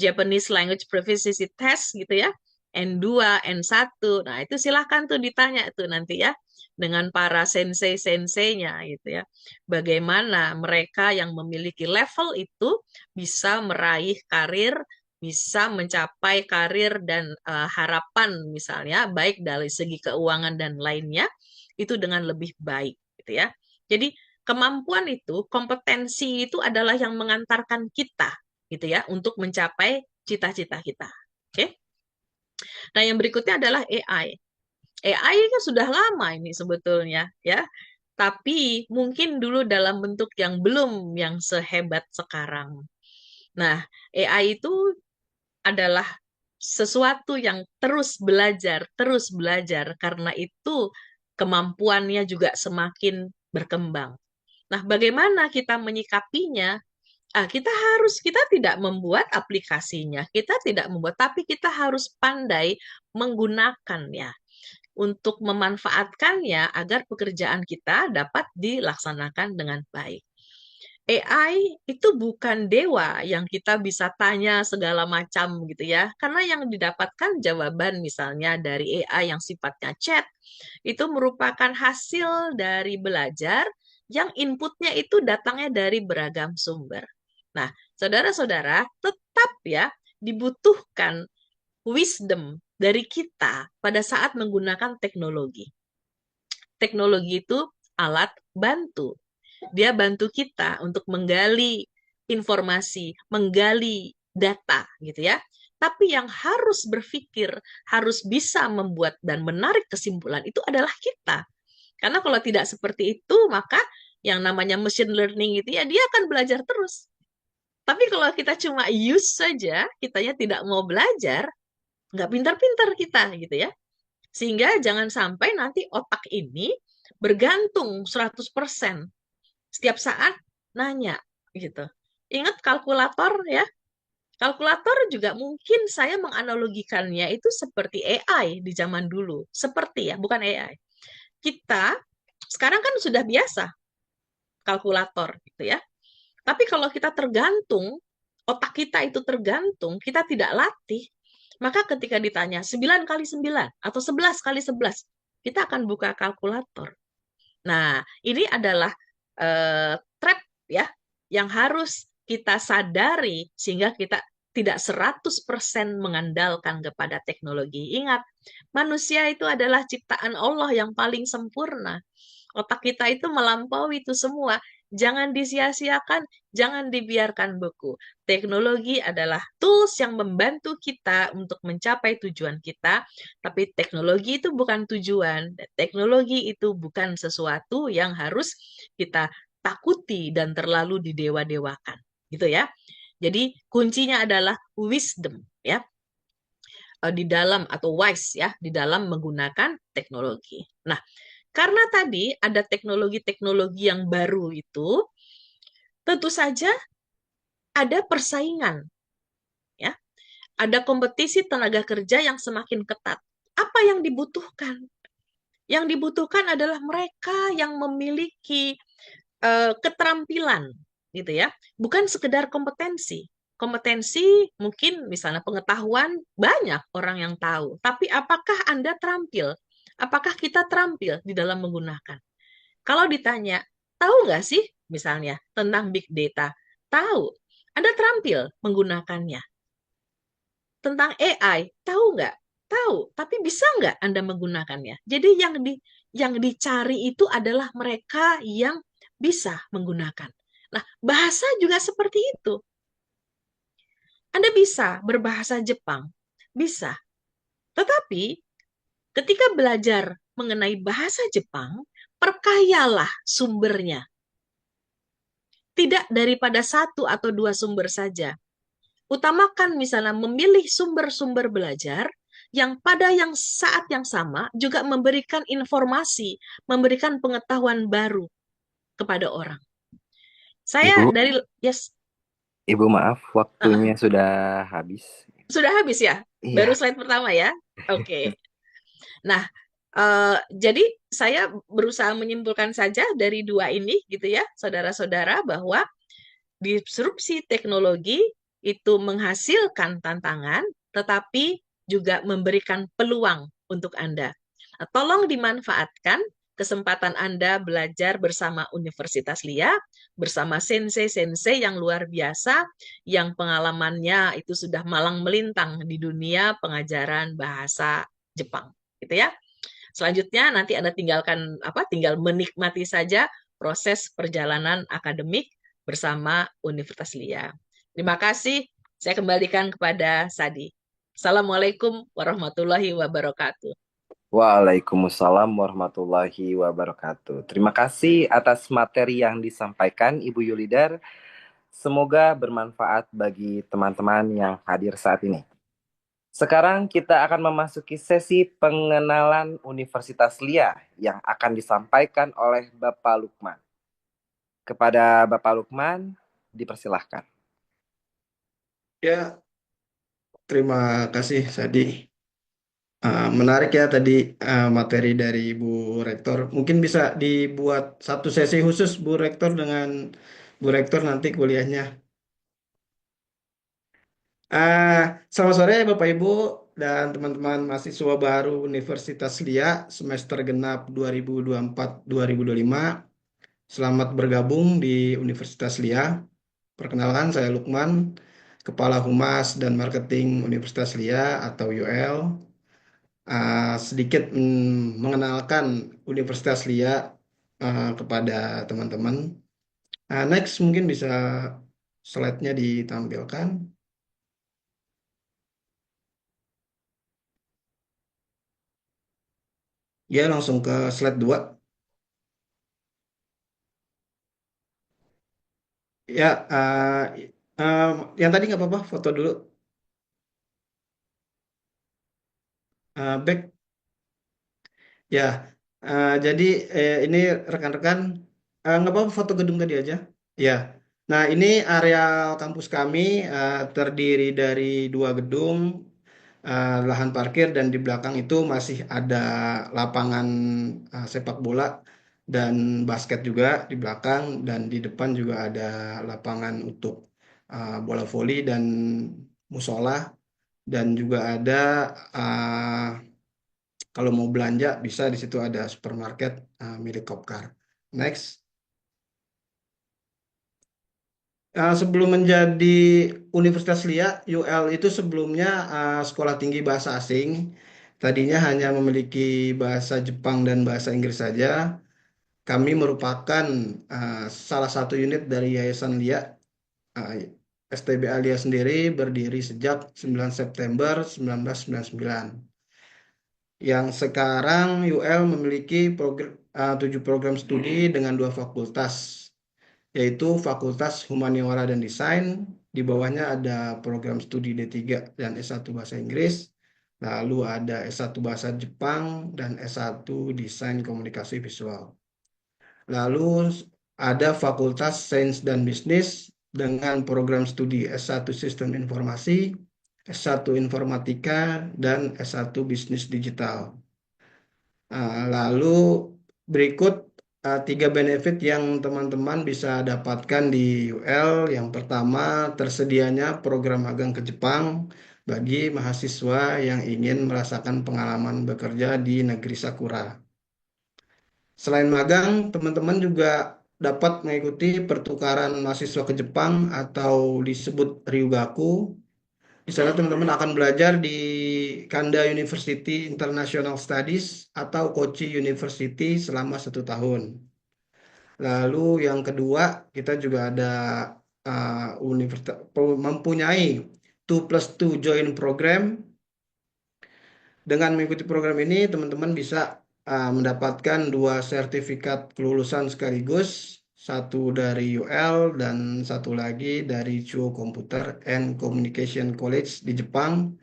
Japanese Language Proficiency Test gitu ya, N2, N1. Nah, itu silahkan tuh ditanya tuh nanti ya dengan para sensei-senseinya gitu ya. Bagaimana mereka yang memiliki level itu bisa meraih karir, bisa mencapai karir dan harapan misalnya baik dari segi keuangan dan lainnya itu dengan lebih baik gitu ya. Jadi kemampuan itu, kompetensi itu adalah yang mengantarkan kita gitu ya untuk mencapai cita-cita kita. Oke. Nah, yang berikutnya adalah AI. AI kan sudah lama ini sebetulnya ya. Tapi mungkin dulu dalam bentuk yang belum yang sehebat sekarang. Nah, AI itu adalah sesuatu yang terus belajar karena itu kemampuannya juga semakin berkembang. Nah, bagaimana kita menyikapinya? Kita tidak membuat aplikasinya, kita tidak membuat, tapi kita harus pandai menggunakannya untuk memanfaatkannya agar pekerjaan kita dapat dilaksanakan dengan baik. AI itu bukan dewa yang kita bisa tanya segala macam gitu ya. Karena yang didapatkan jawaban misalnya dari AI yang sifatnya chat itu merupakan hasil dari belajar yang inputnya itu datangnya dari beragam sumber. Nah, saudara-saudara, tetap ya dibutuhkan wisdom dari kita pada saat menggunakan teknologi. Teknologi itu alat bantu. Dia bantu kita untuk menggali informasi, menggali data gitu ya. Tapi yang harus berpikir, harus bisa membuat dan menarik kesimpulan itu adalah kita. Karena kalau tidak seperti itu, maka yang namanya machine learning itu ya dia akan belajar terus. Tapi kalau kita cuma use saja, kitanya tidak mau belajar, nggak pintar-pintar kita gitu ya. Sehingga jangan sampai nanti otak ini bergantung 100% setiap saat nanya gitu. Ingat kalkulator ya. Kalkulator juga mungkin saya menganalogikannya itu seperti AI di zaman dulu. Seperti ya, bukan AI. Kita sekarang kan sudah biasa kalkulator gitu ya. Tapi kalau kita tergantung, otak kita itu tergantung, kita tidak latih, maka ketika ditanya 9 kali 9 atau 11 kali 11, kita akan buka kalkulator. Nah, ini adalah trap ya yang harus kita sadari sehingga kita tidak 100% mengandalkan kepada teknologi. Ingat, manusia itu adalah ciptaan Allah yang paling sempurna. Otak kita itu melampaui itu semua. Jangan disia-siakan, jangan dibiarkan beku. Teknologi adalah tools yang membantu kita untuk mencapai tujuan kita, tapi teknologi itu bukan tujuan. Teknologi itu bukan sesuatu yang harus kita takuti dan terlalu didewa-dewakan. Gitu ya. Jadi kuncinya adalah wisdom ya di dalam atau wise ya di dalam menggunakan teknologi. Nah, karena tadi ada teknologi-teknologi yang baru itu, tentu saja ada persaingan, ya. Ada kompetisi tenaga kerja yang semakin ketat. Apa yang dibutuhkan? Yang dibutuhkan adalah mereka yang memiliki keterampilan, gitu ya. Bukan sekedar kompetensi. Kompetensi mungkin misalnya pengetahuan banyak orang yang tahu, tapi apakah Anda terampil? Apakah kita terampil di dalam menggunakan? Kalau ditanya, tahu nggak sih misalnya tentang big data? Tahu. Anda terampil menggunakannya. Tentang AI, tahu nggak? Tahu. Tapi bisa nggak Anda menggunakannya? Jadi yang dicari itu adalah mereka yang bisa menggunakan. Nah, bahasa juga seperti itu. Anda bisa berbahasa Jepang, bisa. Tetapi ketika belajar mengenai bahasa Jepang, perkayalah sumbernya. Tidak daripada satu atau dua sumber saja. Utamakan misalnya memilih sumber-sumber belajar yang pada yang saat yang sama juga memberikan informasi, memberikan pengetahuan baru kepada orang. Saya Ibu, dari yes, Ibu maaf, waktunya sudah habis. sudah habis ya? Baru Iya. slide pertama ya. Oke. Nah, jadi saya berusaha menyimpulkan saja dari dua ini gitu ya, saudara-saudara, bahwa disrupsi teknologi itu menghasilkan tantangan, tetapi juga memberikan peluang untuk Anda. Nah, tolong dimanfaatkan kesempatan Anda belajar bersama Universitas LIA, bersama sensei-sensei yang luar biasa, yang pengalamannya itu sudah malang melintang di dunia pengajaran bahasa Jepang, gitu ya. Selanjutnya nanti Anda tinggal menikmati saja proses perjalanan akademik bersama Universitas LIA. Terima kasih. Saya kembalikan kepada Sadi. Assalamualaikum warahmatullahi wabarakatuh. Waalaikumsalam warahmatullahi wabarakatuh. Terima kasih atas materi yang disampaikan Ibu Yulidar. Semoga bermanfaat bagi teman-teman yang hadir saat ini. Sekarang kita akan memasuki sesi pengenalan Universitas LIA yang akan disampaikan oleh Bapak Lukman. Kepada Bapak Lukman, dipersilahkan. Ya, terima kasih Sadi. Menarik ya tadi materi dari Bu Rektor. Mungkin bisa dibuat satu sesi khusus Bu Rektor dengan Bu Rektor nanti kuliahnya. Selamat sore Bapak Ibu dan teman-teman mahasiswa baru Universitas Lia semester genap 2024-2025. Selamat bergabung di Universitas Lia. Perkenalkan saya Lukman, Kepala Humas dan Marketing Universitas Lia atau UL. Sedikit mengenalkan Universitas Lia kepada teman-teman. Next mungkin bisa slide-nya ditampilkan. Ya, langsung ke slide 2. Ya, yang tadi nggak apa-apa, foto dulu. Back. Ya, jadi ini rekan-rekan, nggak apa-apa foto gedung tadi aja. Ya, nah ini areal kampus kami terdiri dari 2 gedung, lahan parkir, dan di belakang itu masih ada lapangan sepak bola dan basket juga di belakang, dan di depan juga ada lapangan untuk bola voli dan musola, dan juga ada kalau mau belanja bisa di situ ada supermarket milik Kopkar. Next. Sebelum menjadi Universitas Lia, UL itu sebelumnya Sekolah Tinggi Bahasa Asing. Tadinya hanya memiliki bahasa Jepang dan bahasa Inggris saja. Kami merupakan salah satu unit dari Yayasan Lia. STBA Lia sendiri berdiri sejak 9 September 1999. Yang sekarang UL memiliki 7 program studi dengan 2 fakultas, yaitu Fakultas Humaniora dan Desain. Di bawahnya ada program studi D3 dan S1 Bahasa Inggris. Lalu ada S1 Bahasa Jepang dan S1 Desain Komunikasi Visual. Lalu ada Fakultas Sains dan Bisnis dengan program studi S1 Sistem Informasi, S1 Informatika, dan S1 Bisnis Digital. Lalu berikut 3 benefit yang teman-teman bisa dapatkan di UL. Yang pertama, tersedianya program magang ke Jepang bagi mahasiswa yang ingin merasakan pengalaman bekerja di negeri Sakura. Selain magang, teman-teman juga dapat mengikuti pertukaran mahasiswa ke Jepang atau disebut Ryugaku. Di sana teman-teman akan belajar di Kanda University International Studies atau Kochi University selama 1 tahun. Lalu yang kedua, kita juga ada mempunyai 2+2 Join Program. Dengan mengikuti program ini, teman-teman bisa mendapatkan 2 sertifikat kelulusan sekaligus, 1 dari UL dan 1 lagi dari Chuo Computer and Communication College di Jepang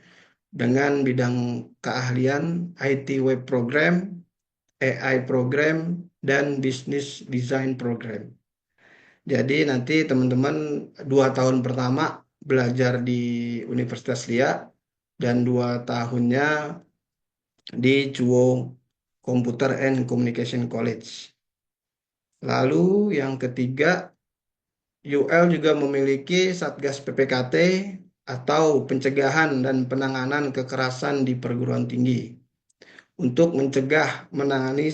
dengan bidang keahlian IT Web Program, AI Program, dan Business Design Program. Jadi nanti teman-teman 2 tahun pertama belajar di Universitas Lia dan 2 tahunnya di Chuo Computer and Communication College. Lalu yang ketiga, UL juga memiliki Satgas PPKT atau pencegahan dan penanganan kekerasan di perguruan tinggi untuk mencegah, menangani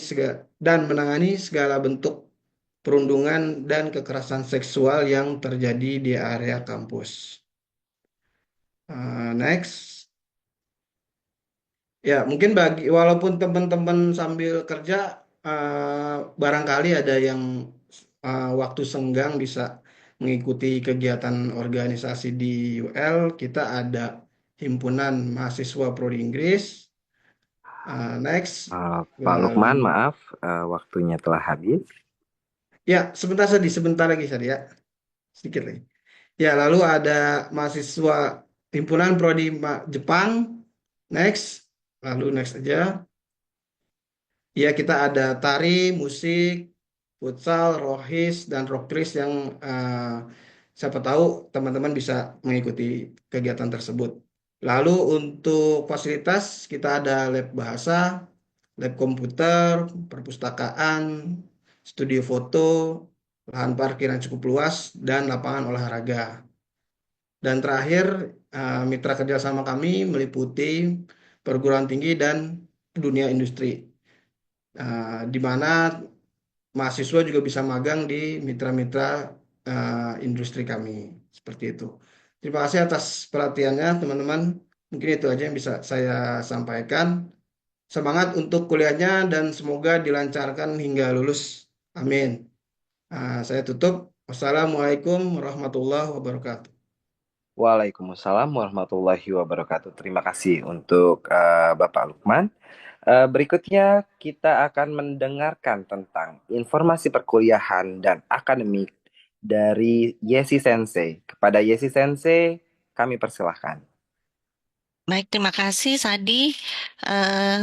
segala bentuk perundungan dan kekerasan seksual yang terjadi di area kampus. Next. Ya, mungkin walaupun teman-teman sambil kerja, barangkali ada yang waktu senggang bisa mengikuti kegiatan organisasi di UL. Kita ada himpunan mahasiswa Prodi Inggris. Next. Pak Lukman, maaf, waktunya telah habis. Ya, sebentar lagi ya. Sedikit lagi. Ya, lalu ada mahasiswa himpunan Prodi Jepang. Next. Lalu next aja. Ya, kita ada tari, musik, futsal, rohis, dan rockris yang siapa tahu teman-teman bisa mengikuti kegiatan tersebut. Lalu untuk fasilitas kita ada lab bahasa, lab komputer, perpustakaan, studio foto, lahan parkir yang cukup luas, dan lapangan olahraga. Dan terakhir, mitra kerjasama kami meliputi perguruan tinggi dan dunia industri, di mana mahasiswa juga bisa magang di mitra-mitra industri kami. Seperti itu. Terima kasih atas perhatiannya, teman-teman. Mungkin itu aja yang bisa saya sampaikan. Semangat untuk kuliahnya dan semoga dilancarkan hingga lulus. Amin. Saya tutup. Wassalamualaikum warahmatullahi wabarakatuh. Waalaikumsalam warahmatullahi wabarakatuh. Terima kasih untuk Bapak Lukman. Berikutnya kita akan mendengarkan tentang informasi perkuliahan dan akademik dari Yesi Sensei. Kepada Yesi Sensei, kami persilahkan. Baik, terima kasih Sadi.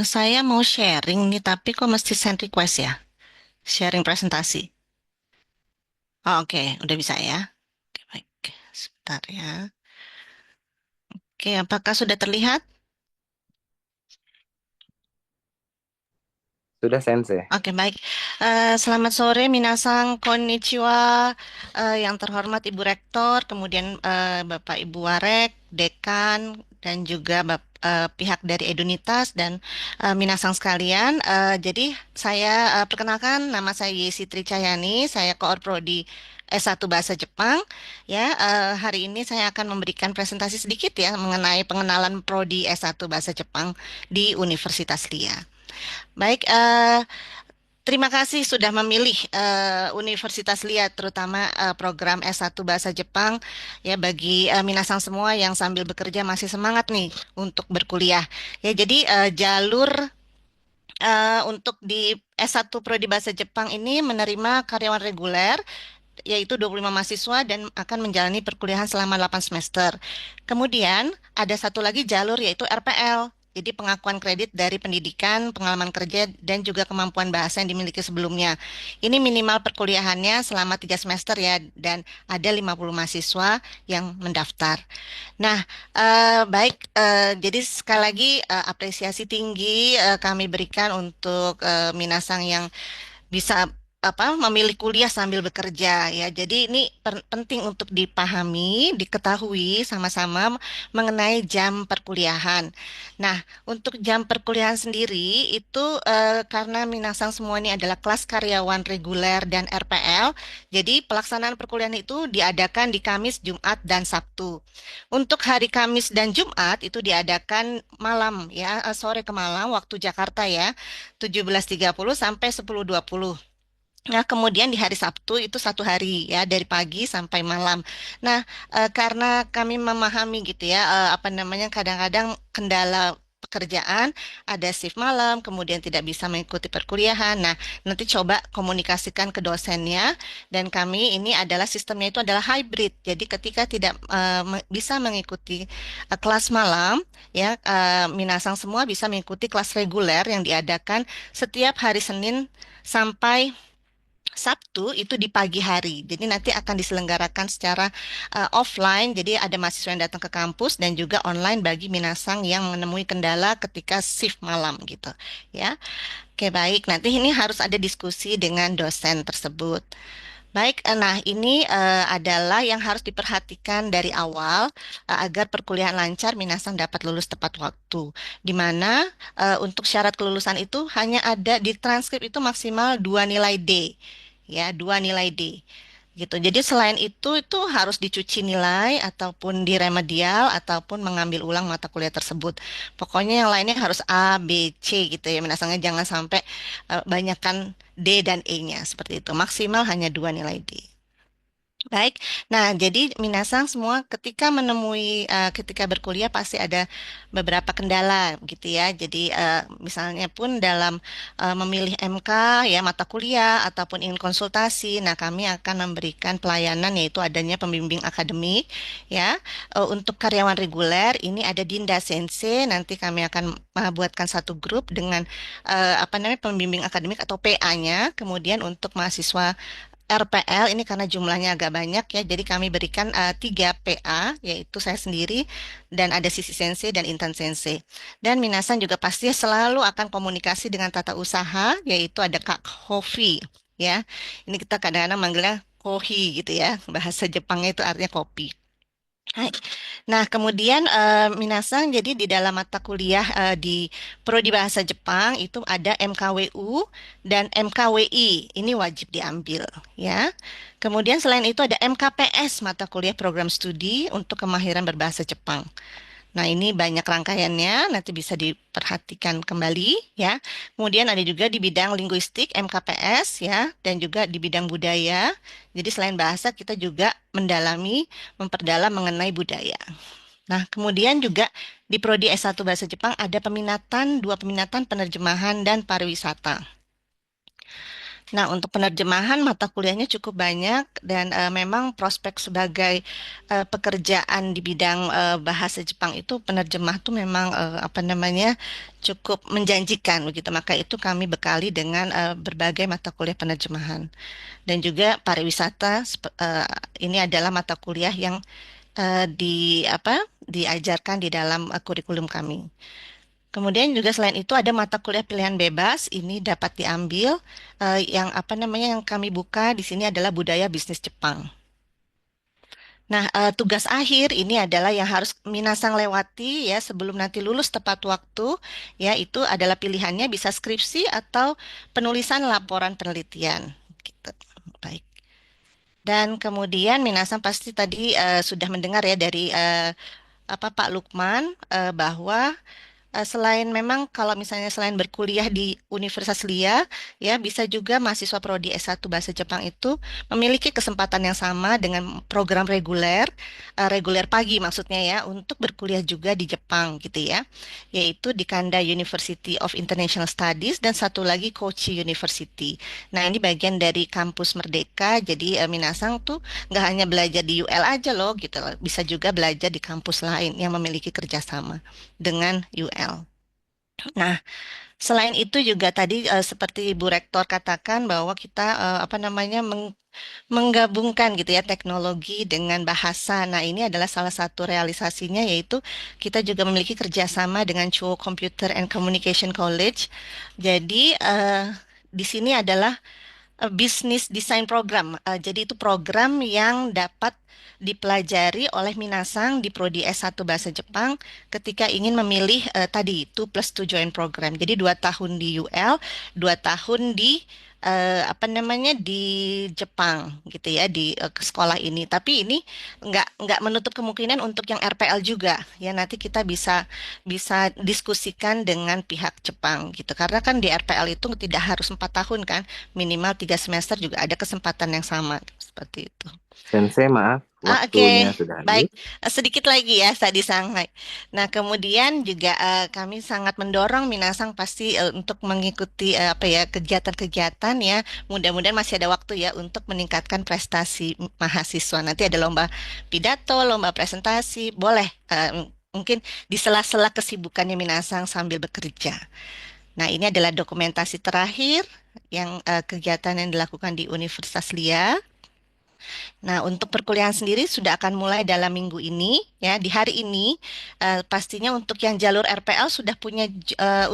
Saya mau sharing nih, tapi kok mesti send request ya? Sharing presentasi. Oh, oke, udah bisa ya. Oke, baik. Sebentar ya. Oke, apakah sudah terlihat? Sudah Sensei. Oke, baik. Selamat sore, minasang konnichiwa. Yang terhormat Ibu Rektor, kemudian Bapak Ibu Warek, Dekan, dan juga pihak dari Edunitas dan minasang sekalian. Jadi saya perkenalkan, nama saya Yesi Tricayani, saya Koor Prodi S1 Bahasa Jepang. Ya, hari ini saya akan memberikan presentasi sedikit ya mengenai pengenalan Prodi S1 Bahasa Jepang di Universitas Lia. Baik, terima kasih sudah memilih Universitas Lia, terutama program S1 Bahasa Jepang ya bagi minasang semua yang sambil bekerja masih semangat nih untuk berkuliah. Ya, jadi jalur untuk di S1 Prodi Bahasa Jepang ini menerima karyawan reguler yaitu 25 mahasiswa dan akan menjalani perkuliahan selama 8 semester. Kemudian ada satu lagi jalur yaitu RPL. Jadi pengakuan kredit dari pendidikan, pengalaman kerja, dan juga kemampuan bahasa yang dimiliki sebelumnya. Ini minimal perkuliahannya selama 3 semester ya, dan ada 50 mahasiswa yang mendaftar. Nah, baik, jadi sekali lagi apresiasi tinggi kami berikan untuk minasang yang bisa memilih kuliah sambil bekerja ya. Jadi ini penting untuk dipahami, diketahui sama-sama mengenai jam perkuliahan. Nah, untuk jam perkuliahan sendiri itu karena minasang semua ini adalah kelas karyawan reguler dan RPL, jadi pelaksanaan perkuliahan itu diadakan di Kamis, Jumat, dan Sabtu. Untuk hari Kamis dan Jumat itu diadakan malam ya, sore ke malam waktu Jakarta ya, 17.30 sampai 10.20. Nah, kemudian di hari Sabtu itu satu hari ya, dari pagi sampai malam. Nah, karena kami memahami gitu ya, kadang-kadang kendala pekerjaan, ada shift malam, kemudian tidak bisa mengikuti perkuliahan. Nah, nanti coba komunikasikan ke dosennya, dan kami ini adalah sistemnya itu adalah hybrid. Jadi ketika tidak bisa mengikuti kelas malam, ya minasang semua bisa mengikuti kelas reguler yang diadakan setiap hari Senin sampai Sabtu itu di pagi hari. Jadi nanti akan diselenggarakan secara offline. Jadi ada mahasiswa yang datang ke kampus dan juga online bagi minasang yang menemui kendala ketika shift malam gitu. Ya. Oke, baik. Nanti ini harus ada diskusi dengan dosen tersebut. Baik, nah ini adalah yang harus diperhatikan dari awal agar perkuliahan lancar, minasang dapat lulus tepat waktu. Di mana untuk syarat kelulusan itu hanya ada di transkrip itu maksimal 2 nilai D, ya 2 nilai D. Gitu. Jadi selain itu harus dicuci nilai ataupun diremedial ataupun mengambil ulang mata kuliah tersebut. Pokoknya yang lainnya harus A, B, C gitu ya. Minasangnya jangan sampai banyakkan D dan E-nya seperti itu. Maksimal hanya 2 nilai D. Baik, nah jadi minasang semua ketika ketika berkuliah pasti ada beberapa kendala gitu ya. Jadi misalnya pun dalam memilih MK ya mata kuliah ataupun ingin konsultasi, nah kami akan memberikan pelayanan yaitu adanya pembimbing akademik ya. Untuk karyawan reguler ini ada Dinda Sensei, nanti kami akan buatkan satu grup dengan pembimbing akademik atau PA-nya. Kemudian untuk mahasiswa RPL ini karena jumlahnya agak banyak ya, jadi kami berikan 3 PA, yaitu saya sendiri, dan ada Sisi Sensei dan Intan Sensei. Dan minasang juga pasti selalu akan komunikasi dengan tata usaha, yaitu ada Kak Hovi. Ya, ini kita kadang-kadang manggilnya kohi gitu ya. Bahasa Jepangnya itu artinya kopi. Hai. Nah, kemudian minasang, jadi di dalam mata kuliah di Prodi Bahasa Jepang itu ada MKWU dan MKWI. Ini wajib diambil ya. Kemudian selain itu ada MKPS, mata kuliah program studi untuk kemahiran berbahasa Jepang. Nah, ini banyak rangkaiannya, nanti bisa diperhatikan kembali ya. Kemudian ada juga di bidang linguistik MKPS ya, dan juga di bidang budaya. Jadi selain bahasa kita juga memperdalam mengenai budaya. Nah, kemudian juga di prodi S1 Bahasa Jepang ada dua peminatan penerjemahan dan pariwisata. Nah, untuk penerjemahan mata kuliahnya cukup banyak dan memang prospek sebagai pekerjaan di bidang bahasa Jepang itu penerjemah tuh memang apa namanya cukup menjanjikan begitu. Maka itu kami bekali dengan berbagai mata kuliah penerjemahan dan juga pariwisata. Ini adalah mata kuliah yang diajarkan di dalam kurikulum kami. Kemudian juga selain itu ada mata kuliah pilihan bebas, ini dapat diambil yang apa namanya yang kami buka di sini adalah budaya bisnis Jepang. Nah, tugas akhir ini adalah yang harus minasang lewati ya sebelum nanti lulus tepat waktu, ya itu adalah pilihannya bisa skripsi atau penulisan laporan penelitian. Gitu. Baik. Dan kemudian minasang pasti tadi sudah mendengar ya dari Pak Lukman bahwa selain memang kalau misalnya selain berkuliah di Universitas Lia, ya bisa juga mahasiswa prodi S1 Bahasa Jepang itu memiliki kesempatan yang sama dengan program reguler, reguler pagi maksudnya ya, untuk berkuliah juga di Jepang gitu ya, yaitu di Kanda University of International Studies dan satu lagi Kochi University. Nah ini bagian dari kampus Merdeka, jadi minasang tuh nggak hanya belajar di UL aja loh gitu, bisa juga belajar di kampus lain yang memiliki kerjasama dengan UL. Nah, selain itu juga tadi seperti Ibu Rektor katakan bahwa kita menggabungkan gitu ya teknologi dengan bahasa. Nah, ini adalah salah satu realisasinya yaitu kita juga memiliki kerjasama dengan Chuo Computer and Communication College. Jadi di sini adalah Business Design Program. Jadi itu program yang dapat dipelajari oleh minasang di prodi S1 Bahasa Jepang ketika ingin memilih tadi 2+2 Joint Program. Jadi 2 tahun di UL, 2 tahun di di Jepang gitu ya di sekolah ini. Tapi ini nggak menutup kemungkinan untuk yang RPL juga ya nanti kita bisa bisa diskusikan dengan pihak Jepang gitu. Karena kan di RPL itu tidak harus 4 tahun kan, minimal 3 semester juga ada kesempatan yang sama seperti itu. Sensei, maaf, waktunya Oke, sudah baik. habis. Sedikit lagi ya tadi Shanghai. Nah, kemudian juga kami sangat mendorong minasang pasti untuk mengikuti kegiatan-kegiatan ya. Mudah-mudahan masih ada waktu ya untuk meningkatkan prestasi mahasiswa. Nanti ada lomba pidato, lomba presentasi, boleh mungkin di sela-sela kesibukannya minasang sambil bekerja. Nah, ini adalah dokumentasi terakhir yang kegiatan yang dilakukan di Universitas Lia. Nah, untuk perkuliahan sendiri sudah akan mulai dalam minggu ini, ya. Di hari ini, pastinya untuk yang jalur RPL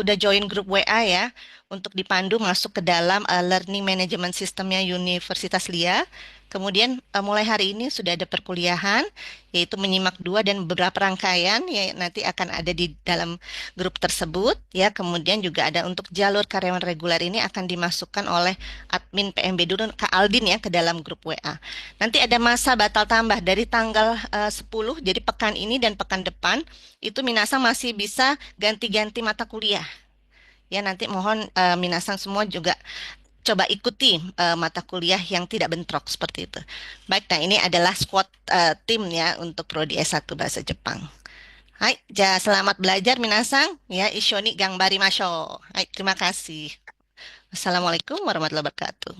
udah join grup WA ya, untuk dipandu masuk ke dalam Learning Management Systemnya Universitas Lia. Kemudian mulai hari ini sudah ada perkuliahan, yaitu menyimak 2 dan beberapa rangkaian, ya nanti akan ada di dalam grup tersebut, ya. Kemudian juga ada untuk jalur karyawan reguler ini akan dimasukkan oleh admin PMB dulu Kak Aldin ya ke dalam grup WA. Nanti ada masa batal tambah dari tanggal 10, jadi pekan ini dan pekan depan itu minasang masih bisa ganti-ganti mata kuliah. Ya nanti mohon minasang semua juga coba ikuti mata kuliah yang tidak bentrok seperti itu. Baik, nah ini adalah squad tim ya untuk prodi S1 Bahasa Jepang. Hai, selamat belajar minasang ya Ishoni Gangbari Masho. Hai, terima kasih. Assalamualaikum warahmatullahi wabarakatuh.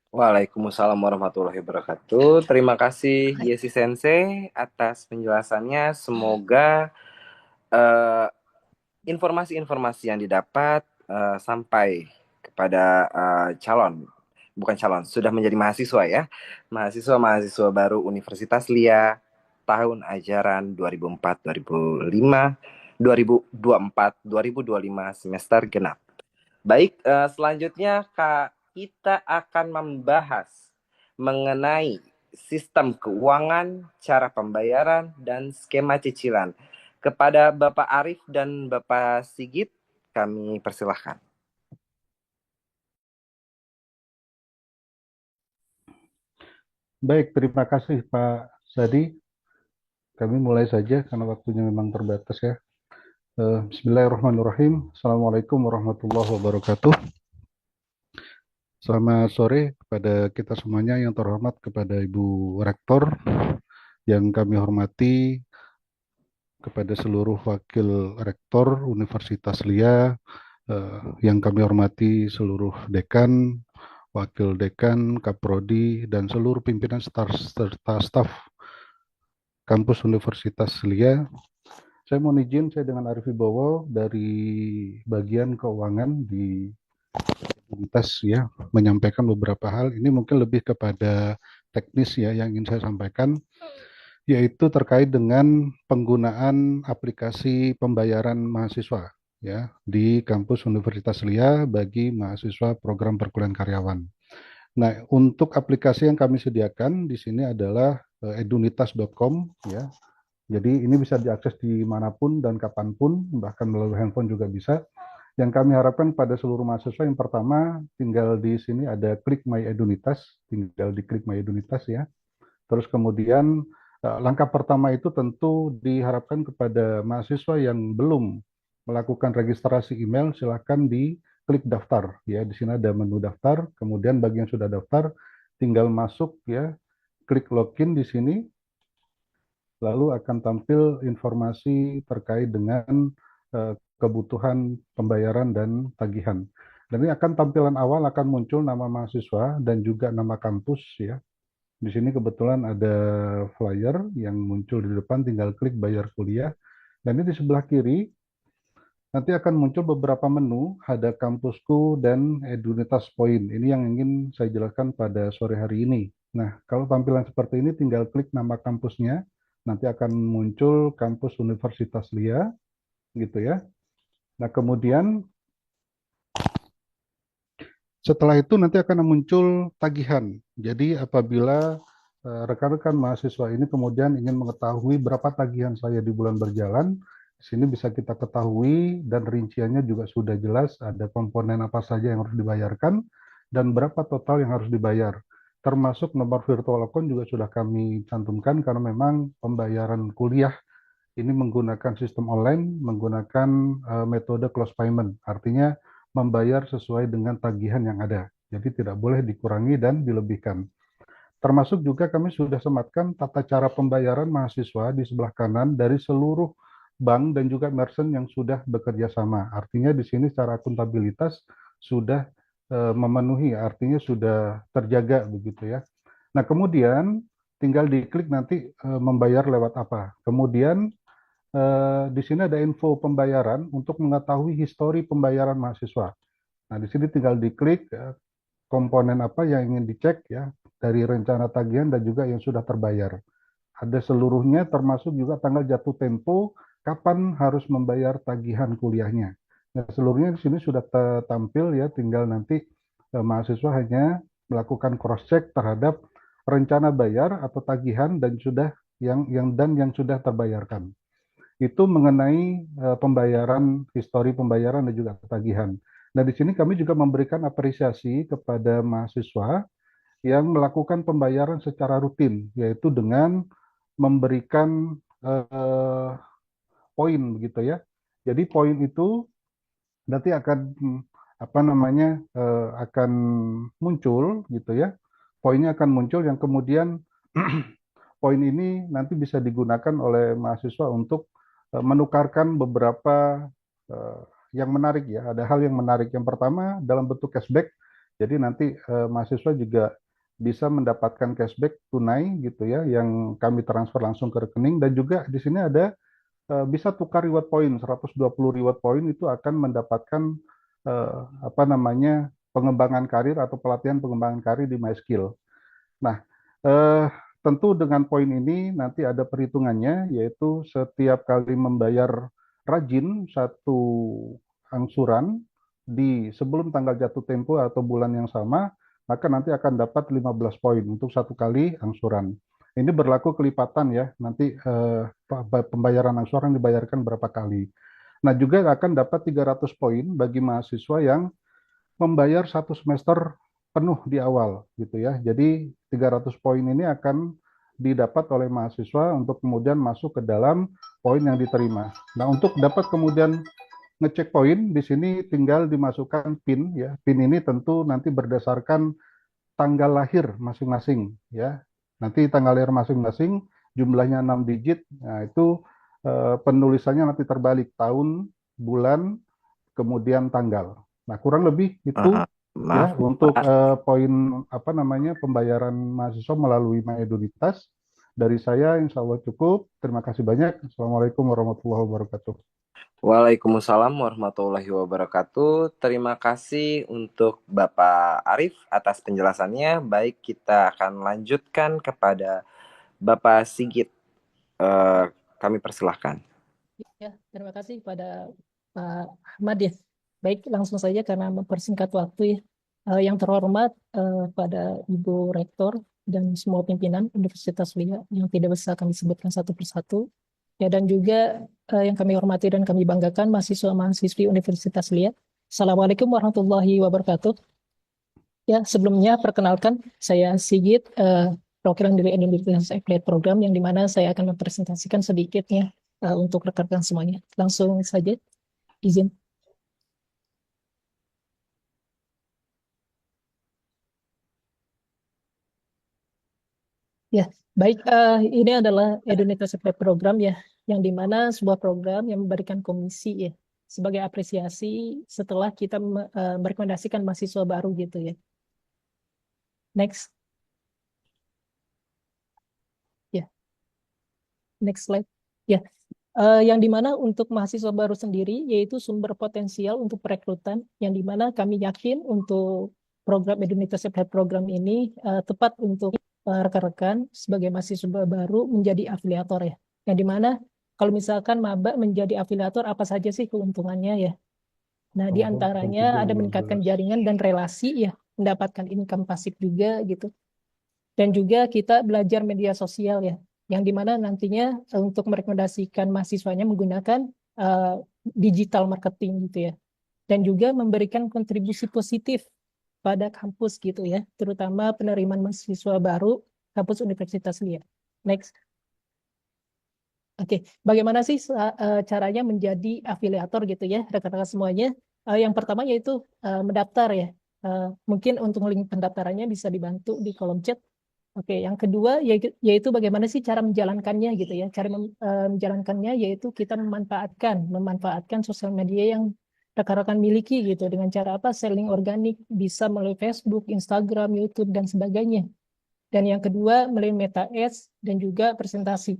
Waalaikumsalam warahmatullahi wabarakatuh. Terima kasih Yesi Sensei atas penjelasannya. Semoga informasi-informasi yang didapat sampai kepada sudah menjadi mahasiswa ya. Mahasiswa baru Universitas Lia tahun ajaran 2024-2025 semester genap. Baik, selanjutnya kita akan membahas mengenai sistem keuangan, cara pembayaran, dan skema cicilan. Kepada Bapak Arif dan Bapak Sigit, kami persilahkan. Baik, terima kasih Pak Sadi. Kami mulai saja karena waktunya memang terbatas ya. Bismillahirrahmanirrahim. Assalamualaikum warahmatullahi wabarakatuh. Selamat sore kepada kita semuanya, yang terhormat kepada Ibu Rektor, yang kami hormati, kepada seluruh Wakil Rektor Universitas LIA, yang kami hormati seluruh dekan, Wakil Dekan, Kaprodi, dan seluruh pimpinan serta staf kampus Universitas LIA. Saya mohon izin, saya dengan Arif Wibowo dari bagian keuangan di universitas ya, menyampaikan beberapa hal. Ini mungkin lebih kepada teknis ya yang ingin saya sampaikan, yaitu terkait dengan penggunaan aplikasi pembayaran mahasiswa ya di kampus Universitas LIA bagi mahasiswa program perkuliahan karyawan. Nah, untuk aplikasi yang kami sediakan di sini adalah edunitas.com ya. Jadi ini bisa diakses dimanapun dan kapanpun, bahkan melalui handphone juga bisa. Yang kami harapkan pada seluruh mahasiswa, yang pertama tinggal di sini ada klik My Edunitas, tinggal diklik My Edunitas ya. Terus kemudian langkah pertama itu tentu diharapkan kepada mahasiswa yang belum melakukan registrasi email, silakan diklik daftar ya. Di sini ada menu daftar, kemudian bagi yang sudah daftar tinggal masuk ya, klik login di sini, lalu akan tampil informasi terkait dengan kebutuhan pembayaran dan tagihan. Dan ini akan tampilan awal akan muncul nama mahasiswa dan juga nama kampus ya. Di sini kebetulan ada flyer yang muncul di depan, tinggal klik bayar kuliah. Dan ini di sebelah kiri nanti akan muncul beberapa menu, ada kampusku dan Edunitas Point. Ini yang ingin saya jelaskan pada sore hari ini. Nah, kalau tampilan seperti ini tinggal klik nama kampusnya, nanti akan muncul kampus Universitas LIA, gitu ya. Nah, kemudian setelah itu nanti akan muncul tagihan. Jadi apabila rekan-rekan mahasiswa ini kemudian ingin mengetahui berapa tagihan saya di bulan berjalan, di sini bisa kita ketahui dan rinciannya juga sudah jelas, ada komponen apa saja yang harus dibayarkan dan berapa total yang harus dibayar. Termasuk nomor virtual account juga sudah kami cantumkan karena memang pembayaran kuliah ini menggunakan sistem online, menggunakan metode close payment, artinya membayar sesuai dengan tagihan yang ada. Jadi tidak boleh dikurangi dan dilebihkan. Termasuk juga kami sudah sematkan tata cara pembayaran mahasiswa di sebelah kanan dari seluruh bank dan juga merchant yang sudah bekerja sama. Artinya di sini secara akuntabilitas sudah memenuhi, artinya sudah terjaga begitu ya. Nah, kemudian tinggal diklik nanti membayar lewat apa. Kemudian di sini ada info pembayaran untuk mengetahui histori pembayaran mahasiswa. Nah, di sini tinggal diklik komponen apa yang ingin dicek ya, dari rencana tagihan dan juga yang sudah terbayar. Ada seluruhnya, termasuk juga tanggal jatuh tempo, kapan harus membayar tagihan kuliahnya. Nah, seluruhnya di sini sudah tampil ya, tinggal nanti mahasiswa hanya melakukan cross check terhadap rencana bayar atau tagihan dan sudah yang sudah terbayarkan. Itu mengenai pembayaran, histori pembayaran dan juga tagihan. Nah, di sini kami juga memberikan apresiasi kepada mahasiswa yang melakukan pembayaran secara rutin, yaitu dengan memberikan poin begitu ya. Jadi poin itu nanti akan akan muncul gitu ya. Poinnya akan muncul yang kemudian poin ini nanti bisa digunakan oleh mahasiswa untuk menukarkan beberapa yang menarik ya. Ada hal yang menarik. Yang pertama dalam bentuk cashback. Jadi nanti mahasiswa juga bisa mendapatkan cashback tunai gitu ya, yang kami transfer langsung ke rekening, dan juga di sini ada bisa tukar reward point, 120 reward point itu akan mendapatkan pengembangan karir atau pelatihan pengembangan karir di MySkill. Nah, tentu dengan poin ini nanti ada perhitungannya, yaitu setiap kali membayar rajin satu angsuran di sebelum tanggal jatuh tempo atau bulan yang sama, maka nanti akan dapat 15 poin untuk satu kali angsuran. Ini berlaku kelipatan ya, nanti pembayaran angsuran dibayarkan berapa kali. Nah, juga akan dapat 300 poin bagi mahasiswa yang membayar satu semester penuh di awal gitu ya. Jadi 300 poin ini akan didapat oleh mahasiswa untuk kemudian masuk ke dalam poin yang diterima. Nah, untuk dapat kemudian ngecek poin di sini tinggal dimasukkan PIN ya. PIN ini tentu nanti berdasarkan tanggal lahir masing-masing ya. Nanti tanggal lahir masing-masing jumlahnya 6 digit. Nah, itu penulisannya nanti terbalik tahun, bulan, kemudian tanggal. Nah, kurang lebih itu ya untuk poin apa namanya pembayaran mahasiswa melalui Maedunitas. Dari saya insya Allah cukup. Terima kasih banyak. Assalamualaikum warahmatullahi wabarakatuh. Waalaikumsalam warahmatullahi wabarakatuh. Terima kasih untuk Bapak Arif atas penjelasannya. Baik, kita akan lanjutkan kepada Bapak Sigit. Kami persilahkan. Ya, terima kasih pada Pak Ahmad ya. Baik, langsung saja karena mempersingkat waktu ya. Yang terhormat pada Ibu Rektor dan semua pimpinan Universitas LIA yang tidak bisa kami sebutkan satu persatu. Ya, dan juga yang kami hormati dan kami banggakan mahasiswa-mahasiswi Universitas LIA. Assalamualaikum warahmatullahi wabarakatuh. Ya, sebelumnya perkenalkan saya Sigit, perwakilan dari Edunitas Affiliate Program yang dimana saya akan mempresentasikan sedikitnya untuk rekan-rekan semuanya. Langsung saja, izin. Ya, baik. Ini adalah Edunitas Affiliate Program ya, yang dimana sebuah program yang memberikan komisi ya sebagai apresiasi setelah kita merekomendasikan mahasiswa baru gitu ya. Next. Ya, next slide. Ya, yang dimana untuk mahasiswa baru sendiri yaitu sumber potensial untuk perekrutan, yang dimana kami yakin untuk program Edunitas Affiliate Program ini tepat untuk rekan-rekan sebagai mahasiswa baru menjadi afiliator ya. Yang dimana kalau misalkan maba menjadi afiliator apa saja sih keuntungannya ya. Nah, di antaranya ada meningkatkan jaringan dan relasi ya, mendapatkan income pasif juga gitu. Dan juga kita belajar media sosial ya, yang dimana nantinya untuk merekomendasikan mahasiswanya menggunakan digital marketing gitu ya. Dan juga memberikan kontribusi positif pada kampus gitu ya, terutama penerimaan mahasiswa baru kampus Universitas LIA. Next. Oke, bagaimana sih caranya menjadi afiliator gitu ya, rekan-rekan semuanya? Yang pertama yaitu mendaftar ya. Mungkin untuk link pendaftarannya bisa dibantu di kolom chat. Oke, yang kedua yaitu bagaimana sih cara menjalankannya gitu ya. Cara menjalankannya yaitu kita memanfaatkan sosial media yang rekan-rekan miliki gitu dengan cara apa? Selling organik, bisa melalui Facebook, Instagram, YouTube dan sebagainya. Dan yang kedua melalui Meta Ads dan juga presentasi.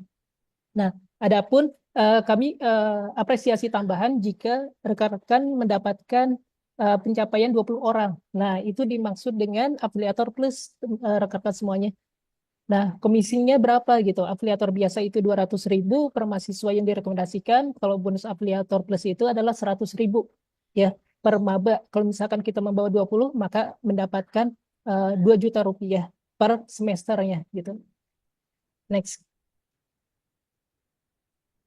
Nah, adapun kami apresiasi tambahan jika rekan-rekan mendapatkan pencapaian 20 orang. Nah, itu dimaksud dengan afiliator plus rekan-rekan semuanya. Nah, komisinya berapa gitu? Afiliator biasa itu 200.000 per mahasiswa yang direkomendasikan. Kalau bonus afiliator plus itu adalah 100.000 ya per maba. Kalau misalkan kita membawa 20, maka mendapatkan 2 juta rupiah per semesternya gitu. Next.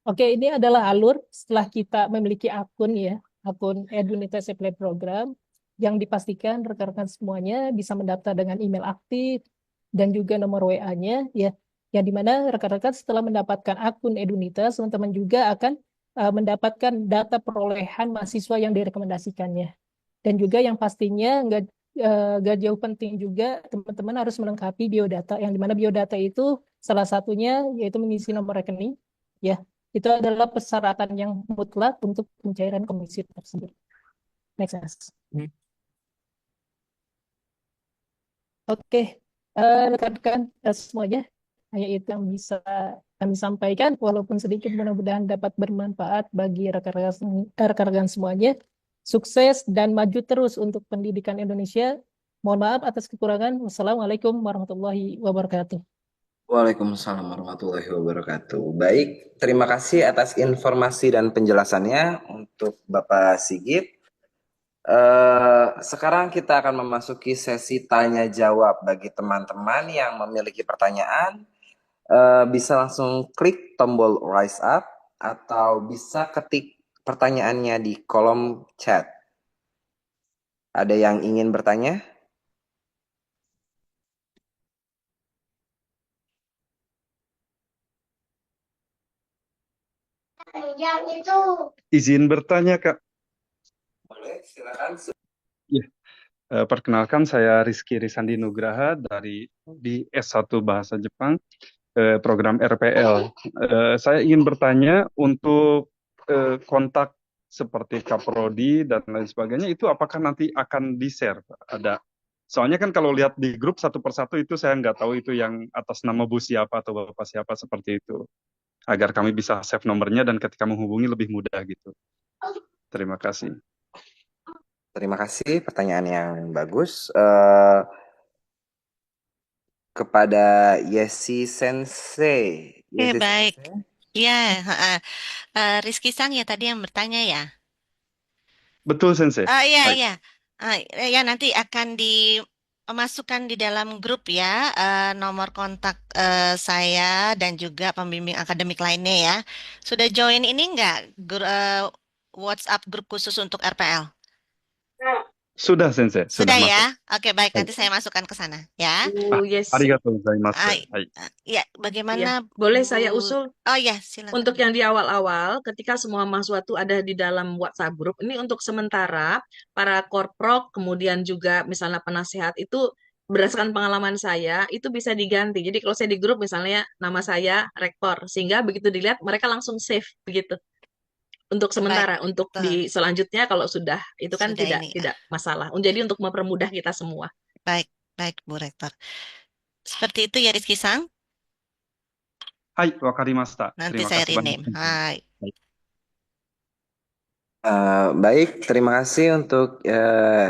Oke, ini adalah alur setelah kita memiliki akun ya, akun Edunitas Affiliate Program yang dipastikan rekan-rekan semuanya bisa mendaftar dengan email aktif dan juga nomor WA-nya ya, yang dimana rekan-rekan setelah mendapatkan akun Edunitas, teman-teman juga akan mendapatkan data perolehan mahasiswa yang direkomendasikannya. Dan juga yang pastinya nggak jauh penting juga, teman-teman harus melengkapi biodata, yang dimana biodata itu salah satunya yaitu mengisi nomor rekening ya. Itu adalah persyaratan yang mutlak untuk pencairan komisi tersebut. Next. Oke. Rekan-rekan semuanya, hanya itu yang bisa kami sampaikan, walaupun sedikit, mudah-mudahan dapat bermanfaat bagi rekan-rekan semuanya. Sukses dan maju terus untuk pendidikan Indonesia. Mohon maaf atas kekurangan. Wassalamualaikum warahmatullahi wabarakatuh. Waalaikumsalam warahmatullahi wabarakatuh. Baik, terima kasih atas informasi dan penjelasannya untuk Bapak Sigit. Sekarang kita akan memasuki sesi tanya jawab bagi teman-teman yang memiliki pertanyaan. Bisa langsung klik tombol rise up atau bisa ketik pertanyaannya di kolom chat. Ada yang ingin bertanya? Izin bertanya, Kak. Boleh, silakan. Ya, perkenalkan saya Rizky Risandi Nugraha di S1 Bahasa Jepang, program RPL. Saya ingin bertanya untuk kontak seperti Kaprodi dan lain sebagainya, itu apakah nanti akan di-share? Soalnya kan kalau lihat di grup satu persatu itu saya nggak tahu itu yang atas nama Bu siapa atau Bapak siapa seperti itu. Agar kami bisa save nomornya dan ketika menghubungi lebih mudah gitu. Terima kasih. Terima kasih, pertanyaan yang bagus. Kepada Yesi Sensei. Oke, Yesi baik. Sensei. Ya, Rizky Sang ya tadi yang bertanya ya. Betul, Sensei. Iya, Baik. iya. Ya nanti akan dimasukkan di dalam grup ya, nomor kontak saya dan juga pembimbing akademik lainnya ya. Sudah join ini enggak WhatsApp grup khusus untuk RPL? Sudah, Sensei. Sudah Sudah ya? masuk. Oke, baik. Nanti Baik. saya masukkan ke sana ya. Yes. Arigatou gozaimasu. Ah, Hai. ya, bagaimana Boleh Bu? saya usul? Oh ya, silakan. Untuk yang di awal-awal, ketika semua mahasiswa itu ada di dalam WhatsApp group, ini untuk sementara para korprok, kemudian juga misalnya penasehat itu berdasarkan pengalaman saya, itu bisa diganti. Jadi kalau saya di grup misalnya nama saya rektor, sehingga begitu dilihat mereka langsung save begitu. Untuk sementara, untuk di selanjutnya kalau sudah itu kan Sudah tidak masalah. Jadi untuk mempermudah kita semua. Baik, baik Bu Rektor. Seperti itu ya Rizky Sang. Hai, wakarimashita. Nanti Terima saya kasih banyak. rename. Hai. Baik, terima kasih untuk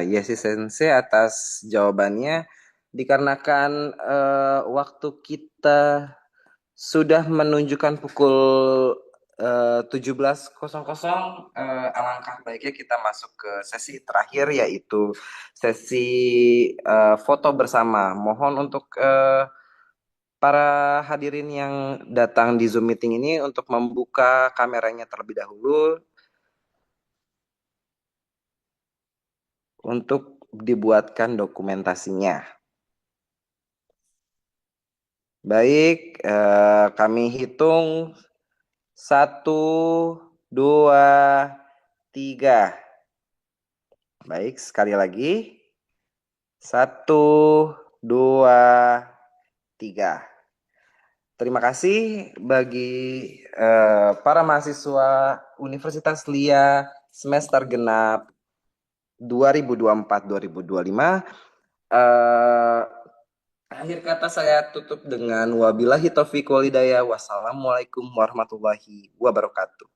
Yesi Sensei atas jawabannya. Dikarenakan waktu kita sudah menunjukkan pukul 17.00, alangkah baiknya kita masuk ke sesi terakhir yaitu sesi foto bersama. Mohon untuk para hadirin yang datang di Zoom meeting ini untuk membuka kameranya terlebih dahulu untuk dibuatkan dokumentasinya. Baik, kami hitung 1, 2, 3. Baik, sekali lagi. 1, 2, 3. Terima kasih bagi para mahasiswa Universitas LIA semester genap 2024-2025. Akhir kata saya tutup dengan wabillahi taufiq wal hidayah. Wassalamualaikum warahmatullahi wabarakatuh.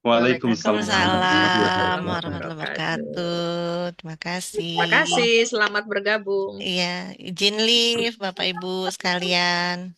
Waalaikumsalam Warahmatullahi wabarakatuh. Terima kasih. Terima kasih, selamat bergabung. Iya, izin live Bapak Ibu sekalian.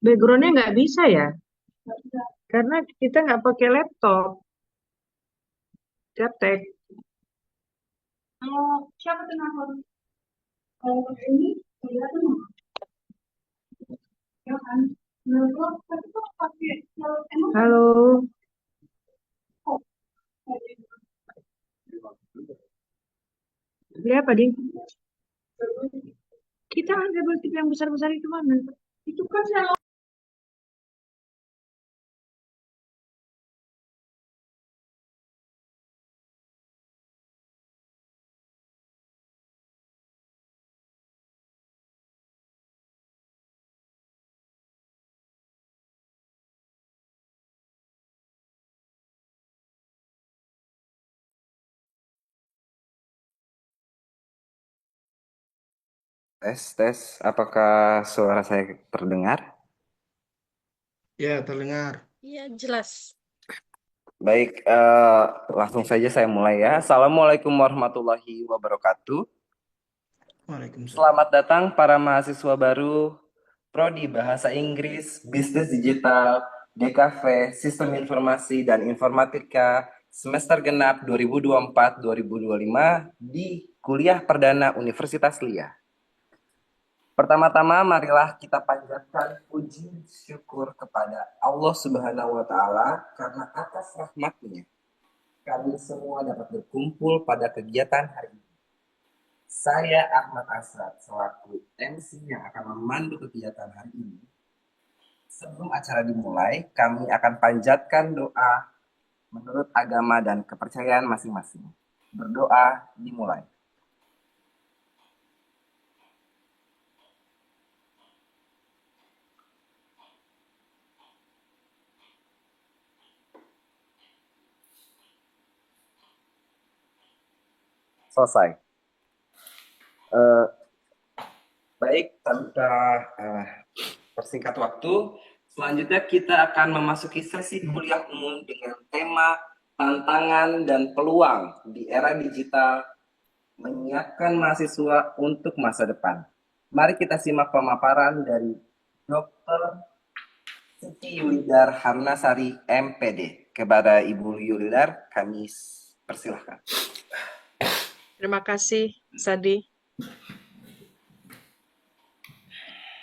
Backgroundnya nggak bisa ya, karena kita nggak pakai laptop. Gaptek. Siapa tuh nelfon? Kalau ini, kelihatan nggak? Ya kan? Nelfon, tapi kok pakai emang? Halo. Beli apa, Ding? Kita ada double tip yang besar-besar itu mana? Itu kan saya Tes. Apakah suara saya terdengar? Ya, terdengar. Iya, jelas. Baik, langsung saja saya mulai ya. Assalamualaikum warahmatullahi wabarakatuh. Waalaikumsalam. Selamat datang para mahasiswa baru Prodi Bahasa Inggris, Bisnis Digital, DKV, Sistem Informasi dan Informatika semester genap 2024-2025 di Kuliah Perdana Universitas LIA. Pertama-tama marilah kita panjatkan puji syukur kepada Allah Subhanahu wa taala karena atas rahmat-Nya kami semua dapat berkumpul pada kegiatan hari ini. Saya Ahmad Asad selaku MC yang akan memandu kegiatan hari ini. Sebelum acara dimulai, kami akan panjatkan doa menurut agama dan kepercayaan masing-masing. Berdoa dimulai. Selesai. Baik, tanpa persingkat waktu, selanjutnya kita akan memasuki sesi kuliah umum dengan tema tantangan dan peluang di era digital menyiapkan mahasiswa untuk masa depan. Mari kita simak pemaparan dari Dr. Siti Yulidar Harunasari, MPD. Kepada Ibu Yulidar, kami persilahkan. Terima kasih, Sadi.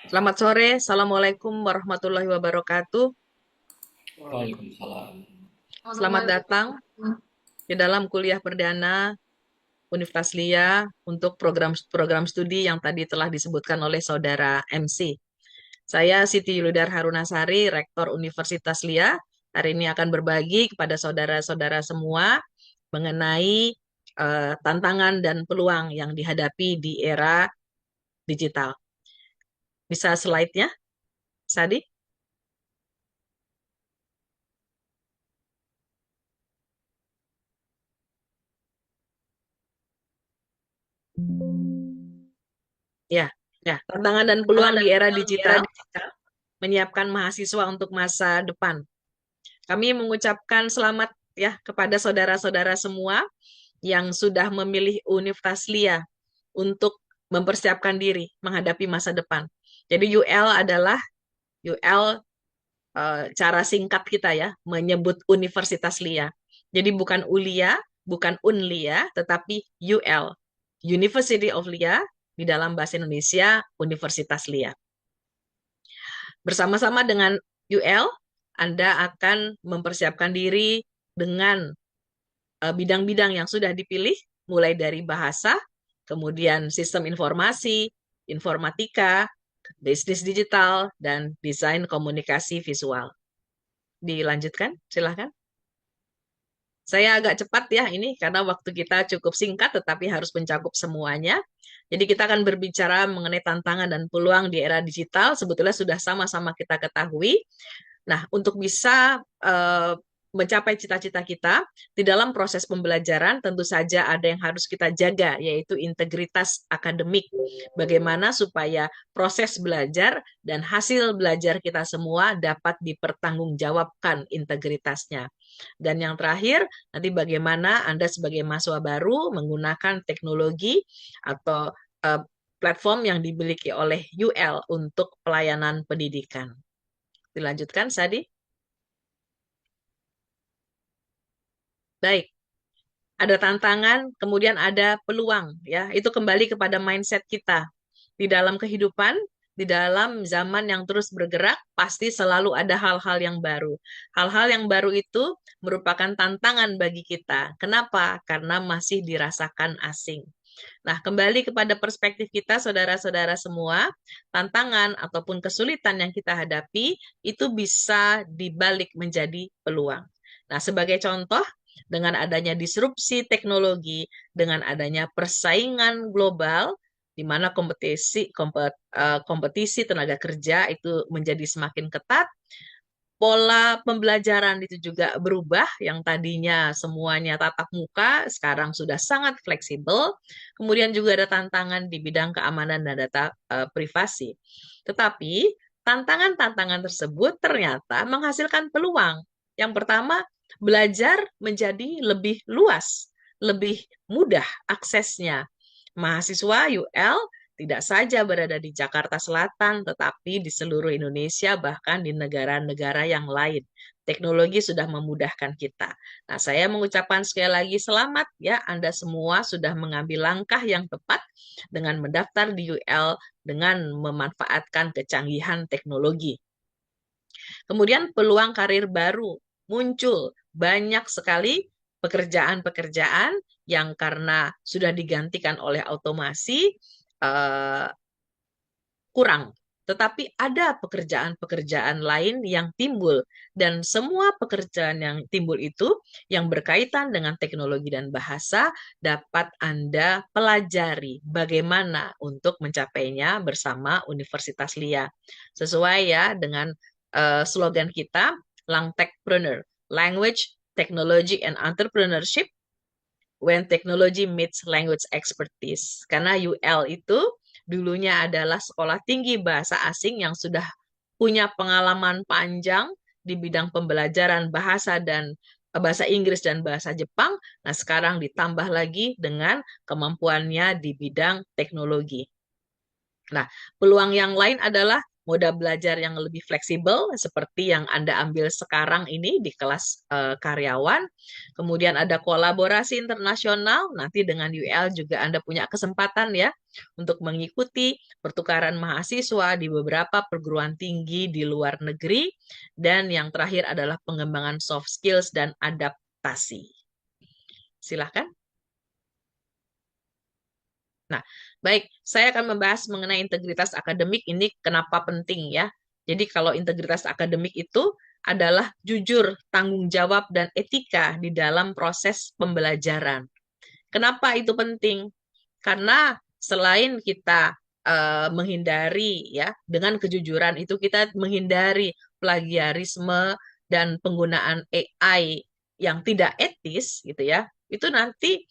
Selamat sore, Assalamualaikum warahmatullahi wabarakatuh. Waalaikumsalam. Selamat datang di dalam kuliah perdana Universitas LIA untuk program studi yang tadi telah disebutkan oleh Saudara MC. Saya Siti Yulidar Harunasari, Rektor Universitas LIA. Hari ini akan berbagi kepada saudara-saudara semua mengenai tantangan dan peluang yang dihadapi di era digital. Bisa slide-nya, Sadi? Ya, tantangan dan peluang di era digital menyiapkan mahasiswa untuk masa depan. Kami mengucapkan selamat ya kepada saudara-saudara semua yang sudah memilih Universitas LIA untuk mempersiapkan diri menghadapi masa depan. Jadi UL adalah cara singkat kita ya menyebut Universitas LIA. Jadi bukan ULIA, bukan UNLIA, tetapi UL, University of LIA, di dalam bahasa Indonesia Universitas LIA. Bersama-sama dengan UL, Anda akan mempersiapkan diri dengan bidang-bidang yang sudah dipilih, mulai dari bahasa, kemudian sistem informasi, informatika, bisnis digital, dan desain komunikasi visual. Dilanjutkan, silahkan. Saya agak cepat ya ini karena waktu kita cukup singkat tetapi harus mencakup semuanya. Jadi kita akan berbicara mengenai tantangan dan peluang di era digital, sebetulnya sudah sama-sama kita ketahui. Nah, untuk bisa mencapai cita-cita kita di dalam proses pembelajaran tentu saja ada yang harus kita jaga, yaitu integritas akademik. Bagaimana supaya proses belajar dan hasil belajar kita semua dapat dipertanggungjawabkan integritasnya. Dan yang terakhir, nanti bagaimana Anda sebagai mahasiswa baru menggunakan teknologi atau platform yang dimiliki oleh UL untuk pelayanan pendidikan. Dilanjutkan, Sadi. Baik, ada tantangan, kemudian ada peluang. Ya, itu kembali kepada mindset kita. Di dalam kehidupan, di dalam zaman yang terus bergerak, pasti selalu ada hal-hal yang baru. Hal-hal yang baru itu merupakan tantangan bagi kita. Kenapa? Karena masih dirasakan asing. Nah, kembali kepada perspektif kita, saudara-saudara semua, tantangan ataupun kesulitan yang kita hadapi itu bisa dibalik menjadi peluang. Nah, sebagai contoh, dengan adanya disrupsi teknologi, dengan adanya persaingan global, di mana kompetisi tenaga kerja itu menjadi semakin ketat, Pola pembelajaran itu juga berubah, yang tadinya semuanya tatap muka, sekarang sudah sangat fleksibel. Kemudian juga ada tantangan di bidang keamanan dan data privasi. Tetapi tantangan-tantangan tersebut ternyata menghasilkan peluang. Yang pertama, belajar menjadi lebih luas, lebih mudah aksesnya. Mahasiswa UL tidak saja berada di Jakarta Selatan, tetapi di seluruh Indonesia, bahkan di negara-negara yang lain. Teknologi sudah memudahkan kita. Nah, saya mengucapkan sekali lagi selamat ya, Anda semua sudah mengambil langkah yang tepat dengan mendaftar di UL dengan memanfaatkan kecanggihan teknologi. Kemudian peluang karir baru muncul, banyak sekali pekerjaan-pekerjaan yang karena sudah digantikan oleh otomasi, kurang. Tetapi ada pekerjaan-pekerjaan lain yang timbul, dan semua pekerjaan yang timbul itu yang berkaitan dengan teknologi dan bahasa dapat Anda pelajari bagaimana untuk mencapainya bersama Universitas LIA. Sesuai ya dengan slogan kita, Langtechpreneur, Language, Technology, and Entrepreneurship when technology meets language expertise. Karena UL itu dulunya adalah sekolah tinggi bahasa asing yang sudah punya pengalaman panjang di bidang pembelajaran bahasa dan bahasa Inggris dan bahasa Jepang. Nah, sekarang ditambah lagi dengan kemampuannya di bidang teknologi. Nah, peluang yang lain adalah moda belajar yang lebih fleksibel seperti yang Anda ambil sekarang ini di kelas karyawan. Kemudian ada kolaborasi internasional, nanti dengan UL juga Anda punya kesempatan ya untuk mengikuti pertukaran mahasiswa di beberapa perguruan tinggi di luar negeri. Dan yang terakhir adalah pengembangan soft skills dan adaptasi. Silahkan. Nah, baik, saya akan membahas mengenai integritas akademik ini kenapa penting ya. Jadi kalau integritas akademik itu adalah jujur, tanggung jawab, dan etika di dalam proses pembelajaran. Kenapa itu penting? Karena selain kita menghindari ya, dengan kejujuran itu kita menghindari plagiarisme dan penggunaan AI yang tidak etis gitu ya. Itu nanti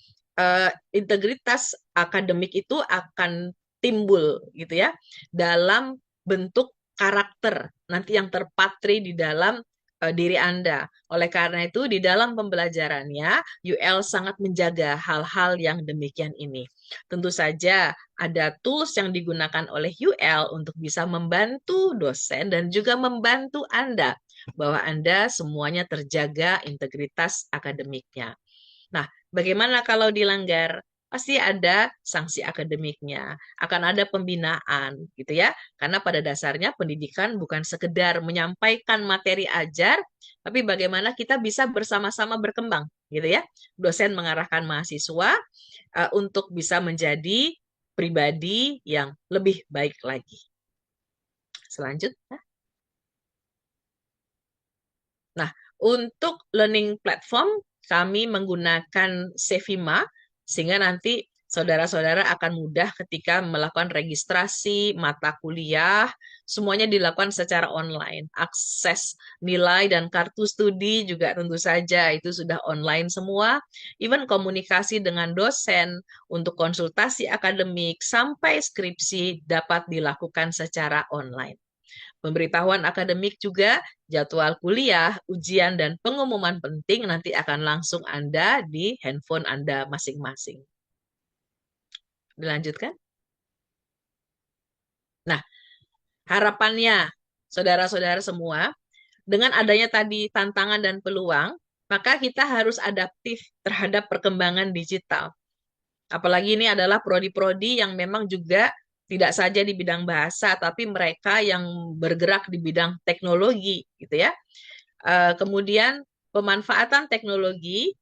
integritas akademik itu akan timbul gitu ya dalam bentuk karakter nanti yang terpatri di dalam diri Anda. Oleh karena itu di dalam pembelajarannya UL sangat menjaga hal-hal yang demikian ini. Tentu saja ada tools yang digunakan oleh UL untuk bisa membantu dosen dan juga membantu Anda bahwa Anda semuanya terjaga integritas akademiknya. Nah, bagaimana kalau dilanggar? Pasti ada sanksi akademiknya, akan ada pembinaan, gitu ya. Karena pada dasarnya pendidikan bukan sekedar menyampaikan materi ajar, tapi bagaimana kita bisa bersama-sama berkembang, gitu ya. Dosen mengarahkan mahasiswa untuk bisa menjadi pribadi yang lebih baik lagi. Selanjutnya. Nah, untuk learning platform, kami menggunakan Sevima, sehingga nanti saudara-saudara akan mudah ketika melakukan registrasi mata kuliah, semuanya dilakukan secara online. Akses nilai dan kartu studi juga tentu saja itu sudah online semua. Even komunikasi dengan dosen untuk konsultasi akademik sampai skripsi dapat dilakukan secara online. Pemberitahuan akademik juga, jadwal kuliah, ujian, dan pengumuman penting nanti akan langsung Anda di handphone Anda masing-masing. Dilanjutkan. Nah, harapannya, saudara-saudara semua, dengan adanya tadi tantangan dan peluang, maka kita harus adaptif terhadap perkembangan digital. Apalagi ini adalah prodi-prodi yang memang juga tidak saja di bidang bahasa, tapi mereka yang bergerak di bidang teknologi, gitu ya. Kemudian pemanfaatan teknologi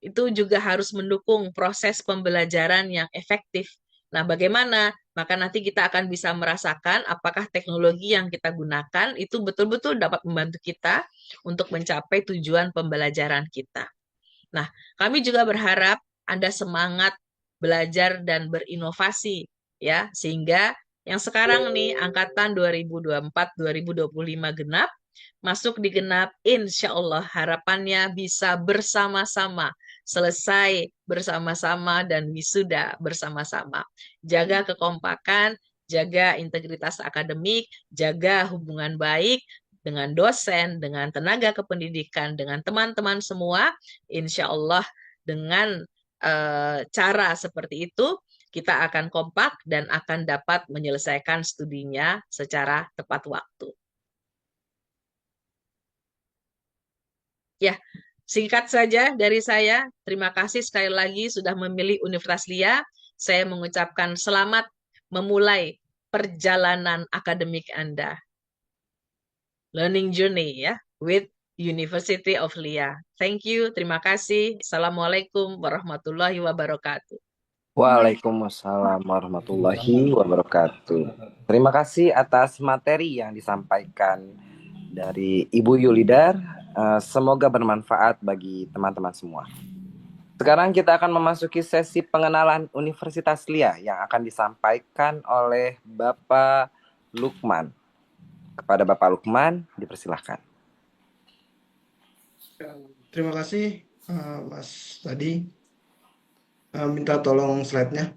itu juga harus mendukung proses pembelajaran yang efektif. Nah, bagaimana? Maka nanti kita akan bisa merasakan apakah teknologi yang kita gunakan itu betul-betul dapat membantu kita untuk mencapai tujuan pembelajaran kita. Nah, kami juga berharap Anda semangat belajar dan berinovasi ya, sehingga yang sekarang nih angkatan 2024-2025 genap masuk di genap, insya Allah harapannya bisa bersama-sama, selesai bersama-sama dan wisuda bersama-sama. Jaga kekompakan, jaga integritas akademik, jaga hubungan baik dengan dosen, dengan tenaga kependidikan, dengan teman-teman semua, insya Allah dengan cara seperti itu, kita akan kompak dan akan dapat menyelesaikan studinya secara tepat waktu. Ya, singkat saja dari saya. Terima kasih sekali lagi sudah memilih Universitas LIA. Saya mengucapkan selamat memulai perjalanan akademik Anda. Learning journey ya, with University of LIA. Thank you, terima kasih. Assalamualaikum warahmatullahi wabarakatuh. Waalaikumsalam warahmatullahi wabarakatuh. Terima kasih atas materi yang disampaikan dari Ibu Yulidar. Semoga bermanfaat bagi teman-teman semua. Sekarang kita akan memasuki sesi pengenalan Universitas LIA yang akan disampaikan oleh Bapak Lukman. Kepada Bapak Lukman, dipersilahkan. Terima kasih Mas tadi. Minta tolong slide-nya.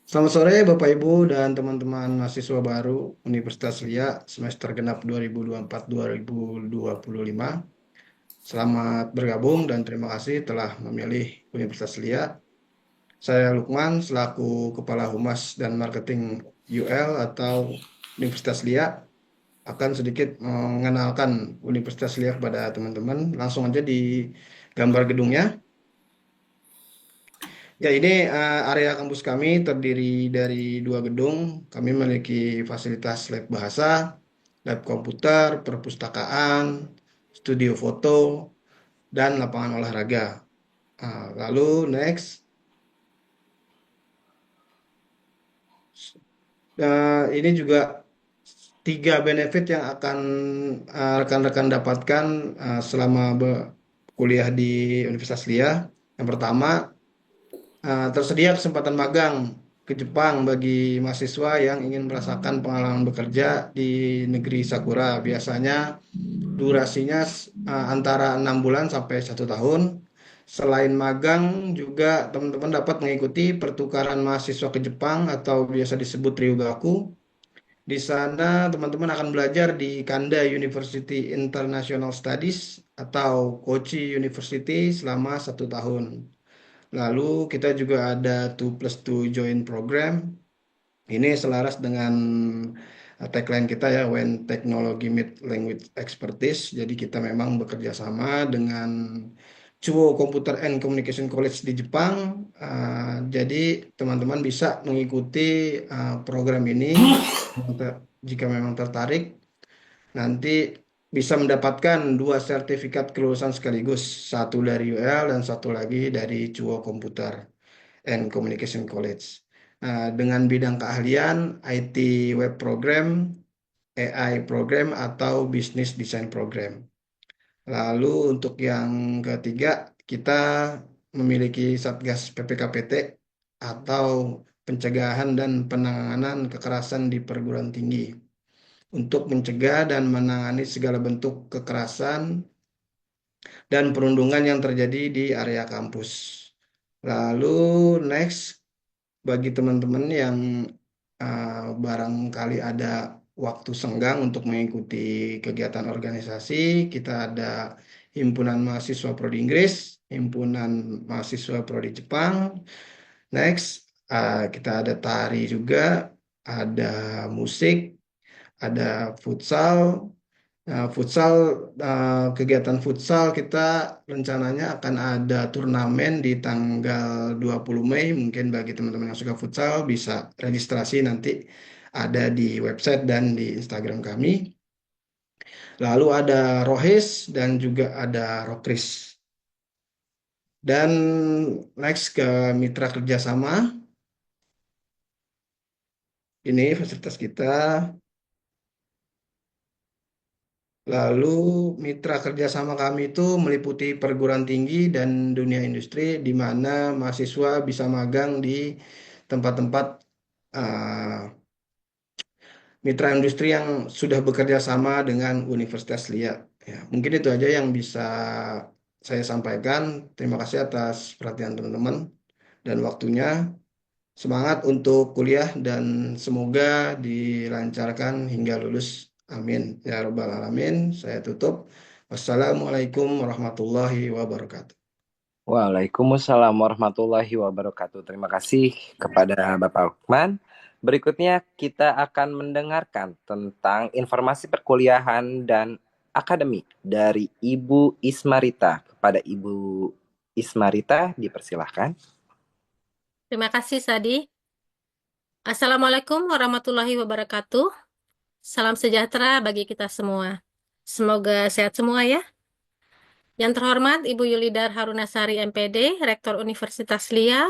Selamat sore Bapak Ibu dan teman-teman mahasiswa baru Universitas LIA semester genap 2024-2025. Selamat bergabung dan terima kasih telah memilih Universitas LIA. Saya Lukman selaku Kepala Humas dan Marketing UL atau Universitas LIA akan sedikit mengenalkan Universitas LIA kepada teman-teman. Langsung aja di gambar gedungnya. Ya, ini area kampus kami terdiri dari 2 gedung. Kami memiliki fasilitas lab bahasa, lab komputer, perpustakaan, studio foto, dan lapangan olahraga. Lalu next. Ini juga 3 benefit yang akan rekan-rekan dapatkan selama kuliah di Universitas LIA. Yang pertama, tersedia kesempatan magang ke Jepang bagi mahasiswa yang ingin merasakan pengalaman bekerja di negeri Sakura. Biasanya durasinya antara 6 bulan sampai 1 tahun. Selain magang, juga teman-teman dapat mengikuti pertukaran mahasiswa ke Jepang atau biasa disebut Ryugaku. Di sana teman-teman akan belajar di Kanda University International Studies atau Kochi University selama 1 tahun. Lalu kita juga ada 2+2 Joint Program. Ini selaras dengan tagline kita ya, When Technology Meet Language Expertise. Jadi kita memang bekerja sama dengan Chuo Computer and Communication College di Jepang. Jadi teman-teman bisa mengikuti program ini jika memang tertarik. Nanti bisa mendapatkan 2 sertifikat kelulusan sekaligus, 1 dari UL dan 1 lagi dari Chuo Computer and Communication College. Dengan bidang keahlian IT Web Program, AI Program, atau Business Design Program. Lalu untuk yang ketiga, kita memiliki Satgas PPKPT atau Pencegahan dan Penanganan Kekerasan di Perguruan Tinggi, untuk mencegah dan menangani segala bentuk kekerasan dan perundungan yang terjadi di area kampus. Lalu next, bagi teman-teman yang barangkali ada waktu senggang untuk mengikuti kegiatan organisasi, kita ada Himpunan Mahasiswa Prodi Inggris, Himpunan Mahasiswa Prodi Jepang. Next, kita ada tari juga, ada musik, ada futsal. Kegiatan futsal kita rencananya akan ada turnamen di tanggal 20 Mei. Mungkin bagi teman-teman yang suka futsal bisa registrasi, nanti ada di website dan di Instagram kami. Lalu ada Rohis dan juga ada Rokris. Dan next ke mitra kerjasama. Ini fasilitas kita. Lalu mitra kerjasama kami itu meliputi perguruan tinggi dan dunia industri, di mana mahasiswa bisa magang di tempat-tempat mitra industri yang sudah bekerja sama dengan Universitas LIA. Ya, mungkin itu aja yang bisa saya sampaikan. Terima kasih atas perhatian teman-teman dan waktunya. Semangat untuk kuliah dan semoga dilancarkan hingga lulus. Amin. Ya Rabbal Alamin. Saya tutup. Wassalamualaikum warahmatullahi wabarakatuh. Waalaikumsalam warahmatullahi wabarakatuh. Terima kasih kepada Bapak Lukman. Berikutnya kita akan mendengarkan tentang informasi perkuliahan dan akademik dari Ibu Ismarita. Kepada Ibu Ismarita dipersilahkan. Terima kasih, Sadi. Assalamualaikum warahmatullahi wabarakatuh. Salam sejahtera bagi kita semua. Semoga sehat semua ya. Yang terhormat Ibu Yulidar Harunasari MPD, Rektor Universitas LIA,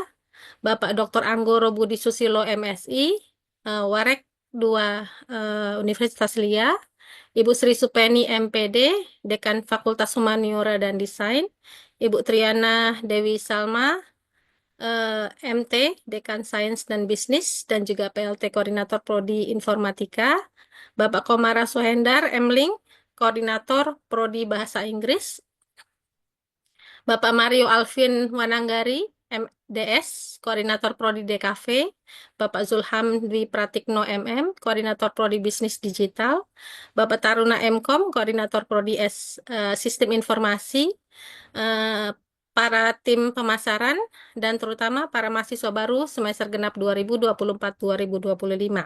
Bapak Dr. Anggoro Budi Susilo MSI, Warek 2 Universitas LIA, Ibu Sri Supeni MPD, Dekan Fakultas Humaniora dan Desain, Ibu Triana Dewi Salma, MT, Dekan Sains dan Bisnis, dan juga PLT Koordinator Prodi Informatika, Bapak Komara Sohendar, MLing, Koordinator Prodi Bahasa Inggris, Bapak Mario Alvin Wananggari, MDS, Koordinator Prodi DKV, Bapak Zulham Dwi Pratikno MM, Koordinator Prodi Bisnis Digital, Bapak Taruna MKOM, Koordinator Prodi Sistem Informasi, para tim pemasaran, dan terutama para mahasiswa baru semester genap 2024-2025.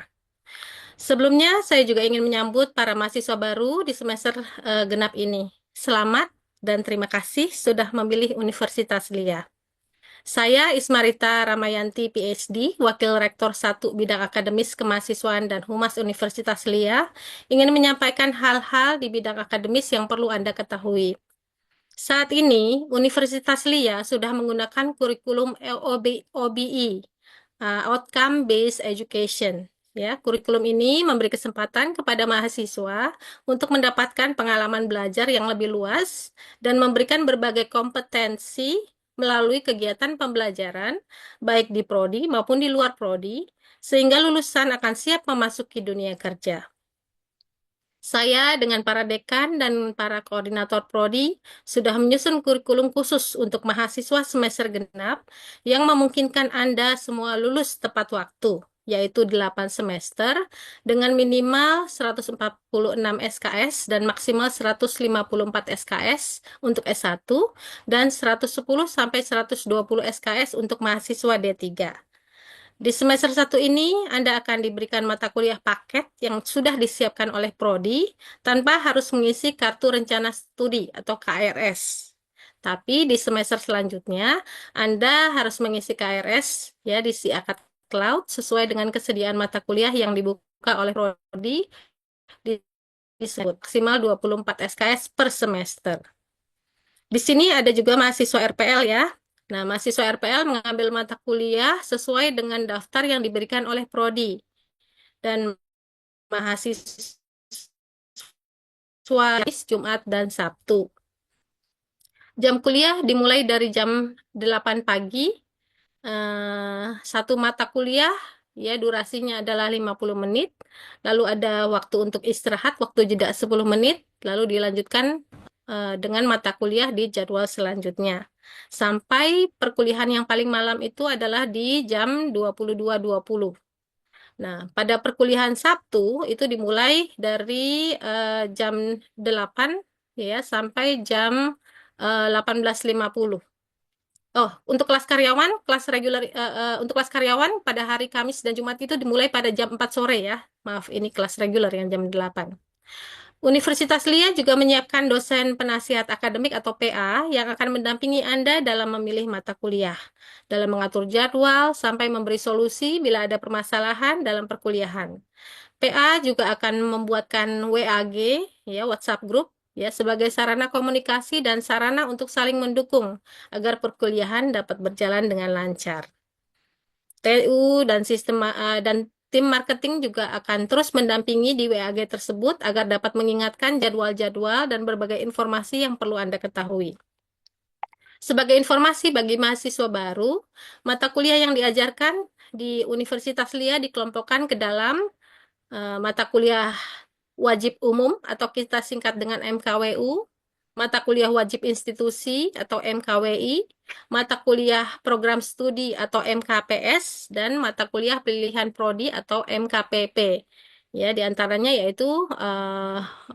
Sebelumnya, saya juga ingin menyambut para mahasiswa baru di semester genap ini. Selamat dan terima kasih sudah memilih Universitas LIA. Saya Ismarita Ramayanti, PhD, Wakil Rektor 1 Bidang Akademis Kemahasiswaan dan Humas Universitas LIA, ingin menyampaikan hal-hal di bidang akademis yang perlu Anda ketahui. Saat ini, Universitas LIA sudah menggunakan kurikulum OBE, Outcome Based Education. Ya, kurikulum ini memberi kesempatan kepada mahasiswa untuk mendapatkan pengalaman belajar yang lebih luas dan memberikan berbagai kompetensi melalui kegiatan pembelajaran, baik di prodi maupun di luar prodi, sehingga lulusan akan siap memasuki dunia kerja. Saya dengan para dekan dan para koordinator prodi sudah menyusun kurikulum khusus untuk mahasiswa semester genap yang memungkinkan Anda semua lulus tepat waktu, yaitu 8 semester dengan minimal 146 SKS dan maksimal 154 SKS untuk S1 dan 110 sampai 120 SKS untuk mahasiswa D3. Di semester 1 ini, Anda akan diberikan mata kuliah paket yang sudah disiapkan oleh Prodi tanpa harus mengisi kartu rencana studi atau KRS. Tapi di semester selanjutnya, Anda harus mengisi KRS ya di Siakat Cloud sesuai dengan kesediaan mata kuliah yang dibuka oleh Prodi disebut maksimal 24 SKS per semester. Di sini ada juga mahasiswa RPL ya. Nah, mahasiswa RPL mengambil mata kuliah sesuai dengan daftar yang diberikan oleh Prodi. Dan mahasiswa Jumat dan Sabtu. Jam kuliah dimulai dari jam 8 pagi. Satu mata kuliah, ya durasinya adalah 50 menit. Lalu ada waktu untuk istirahat, waktu jeda 10 menit. Lalu dilanjutkan dengan mata kuliah di jadwal selanjutnya. Sampai perkuliahan yang paling malam itu adalah di jam 22.20. Nah, pada perkuliahan Sabtu itu dimulai dari jam 8 ya sampai jam 18.50. Oh, untuk kelas karyawan, kelas reguler untuk kelas karyawan pada hari Kamis dan Jumat itu dimulai pada jam 4 sore ya. Maaf, ini kelas reguler yang jam 8. Universitas LIA juga menyiapkan dosen penasihat akademik atau PA yang akan mendampingi Anda dalam memilih mata kuliah, dalam mengatur jadwal, sampai memberi solusi bila ada permasalahan dalam perkuliahan. PA juga akan membuatkan WAG, ya WhatsApp Group, ya sebagai sarana komunikasi dan sarana untuk saling mendukung agar perkuliahan dapat berjalan dengan lancar. TU dan tim marketing juga akan terus mendampingi di WAG tersebut agar dapat mengingatkan jadwal-jadwal dan berbagai informasi yang perlu Anda ketahui. Sebagai informasi bagi mahasiswa baru, mata kuliah yang diajarkan di Universitas LIA dikelompokkan ke dalam mata kuliah wajib umum atau kita singkat dengan MKWU, mata kuliah wajib institusi atau MKWI, mata kuliah program studi atau MKPS, dan mata kuliah pilihan prodi atau MKPP. Ya, diantaranya yaitu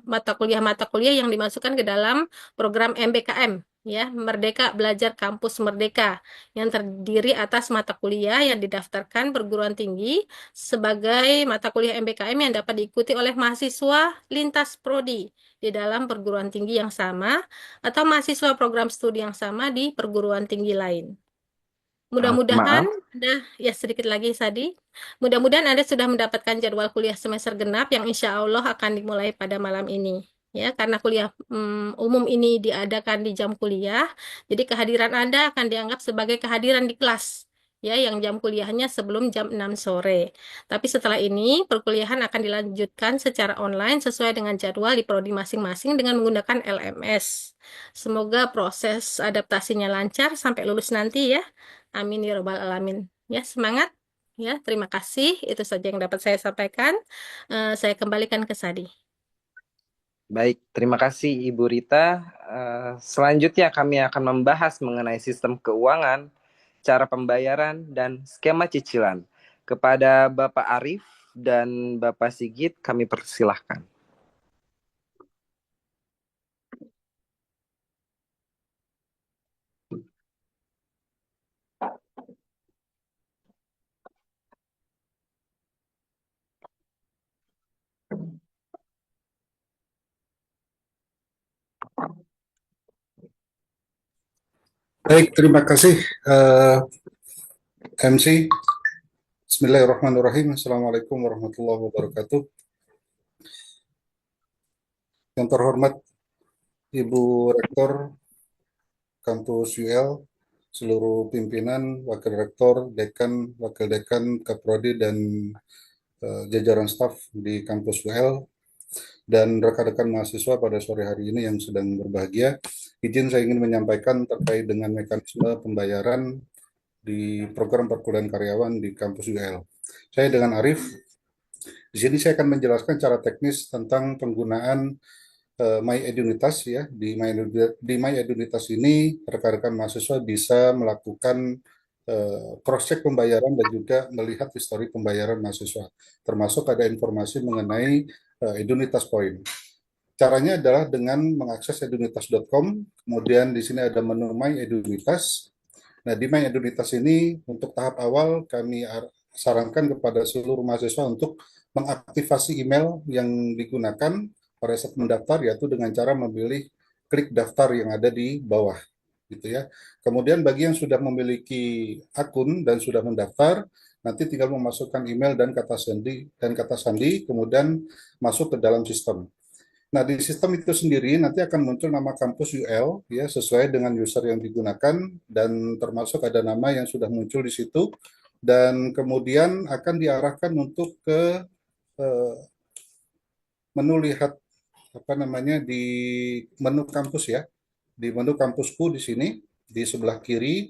mata kuliah yang dimasukkan ke dalam program MBKM, ya, Merdeka Belajar Kampus Merdeka, yang terdiri atas mata kuliah yang didaftarkan perguruan tinggi sebagai mata kuliah MBKM yang dapat diikuti oleh mahasiswa lintas prodi di dalam perguruan tinggi yang sama atau mahasiswa program studi yang sama di perguruan tinggi lain. Mudah-mudahan Maaf, ya sedikit lagi Sadi. Mudah-mudahan Anda sudah mendapatkan jadwal kuliah semester genap yang insya Allah akan dimulai pada malam ini. Ya, karena kuliah umum ini diadakan di jam kuliah, jadi kehadiran Anda akan dianggap sebagai kehadiran di kelas. Ya, yang jam kuliahnya sebelum jam 6 sore. Tapi setelah ini, perkuliahan akan dilanjutkan secara online sesuai dengan jadwal di prodi masing-masing dengan menggunakan LMS. Semoga proses adaptasinya lancar sampai lulus nanti ya. Amin ya robbal alamin. Ya, semangat. Ya, terima kasih. Itu saja yang dapat saya sampaikan. Saya kembalikan ke Sadi. baik, terima kasih Ibu Rita. Selanjutnya kami akan membahas mengenai sistem keuangan, cara pembayaran, dan skema cicilan. Kepada Bapak Arif dan Bapak Sigit, kami persilahkan. Baik, terima kasih MC. Bismillahirrahmanirrahim. Assalamualaikum warahmatullahi wabarakatuh. Yang terhormat Ibu Rektor Kampus UL, seluruh pimpinan, Wakil Rektor, Dekan, Wakil Dekan, Kaprodi, dan jajaran staf di Kampus UL, dan rekan-rekan mahasiswa pada sore hari ini yang sedang berbahagia. Izin saya ingin menyampaikan terkait dengan mekanisme pembayaran di program perkuliahan karyawan di Kampus UL. Saya dengan Arif. Di sini saya akan menjelaskan cara teknis tentang penggunaan My Edunitas ya. Di My Edunitas ini rekan-rekan mahasiswa bisa melakukan cross-check pembayaran dan juga melihat histori pembayaran mahasiswa. Termasuk ada informasi mengenai Edunitas Point. Caranya adalah dengan mengakses edunitas.com, kemudian di sini ada menu My Edunitas. Nah, di My Edunitas ini untuk tahap awal kami sarankan kepada seluruh mahasiswa untuk mengaktifasi email yang digunakan pada saat mendaftar, yaitu dengan cara memilih klik daftar yang ada di bawah, gitu ya. Kemudian bagi yang sudah memiliki akun dan sudah mendaftar, nanti tinggal memasukkan email dan kata sandi, kemudian masuk ke dalam sistem. Nah, di sistem itu sendiri nanti akan muncul nama kampus UL ya sesuai dengan user yang digunakan, dan termasuk ada nama yang sudah muncul di situ, dan kemudian akan diarahkan untuk ke menu lihat di menu kampus ya. Di menu kampusku di sini di sebelah kiri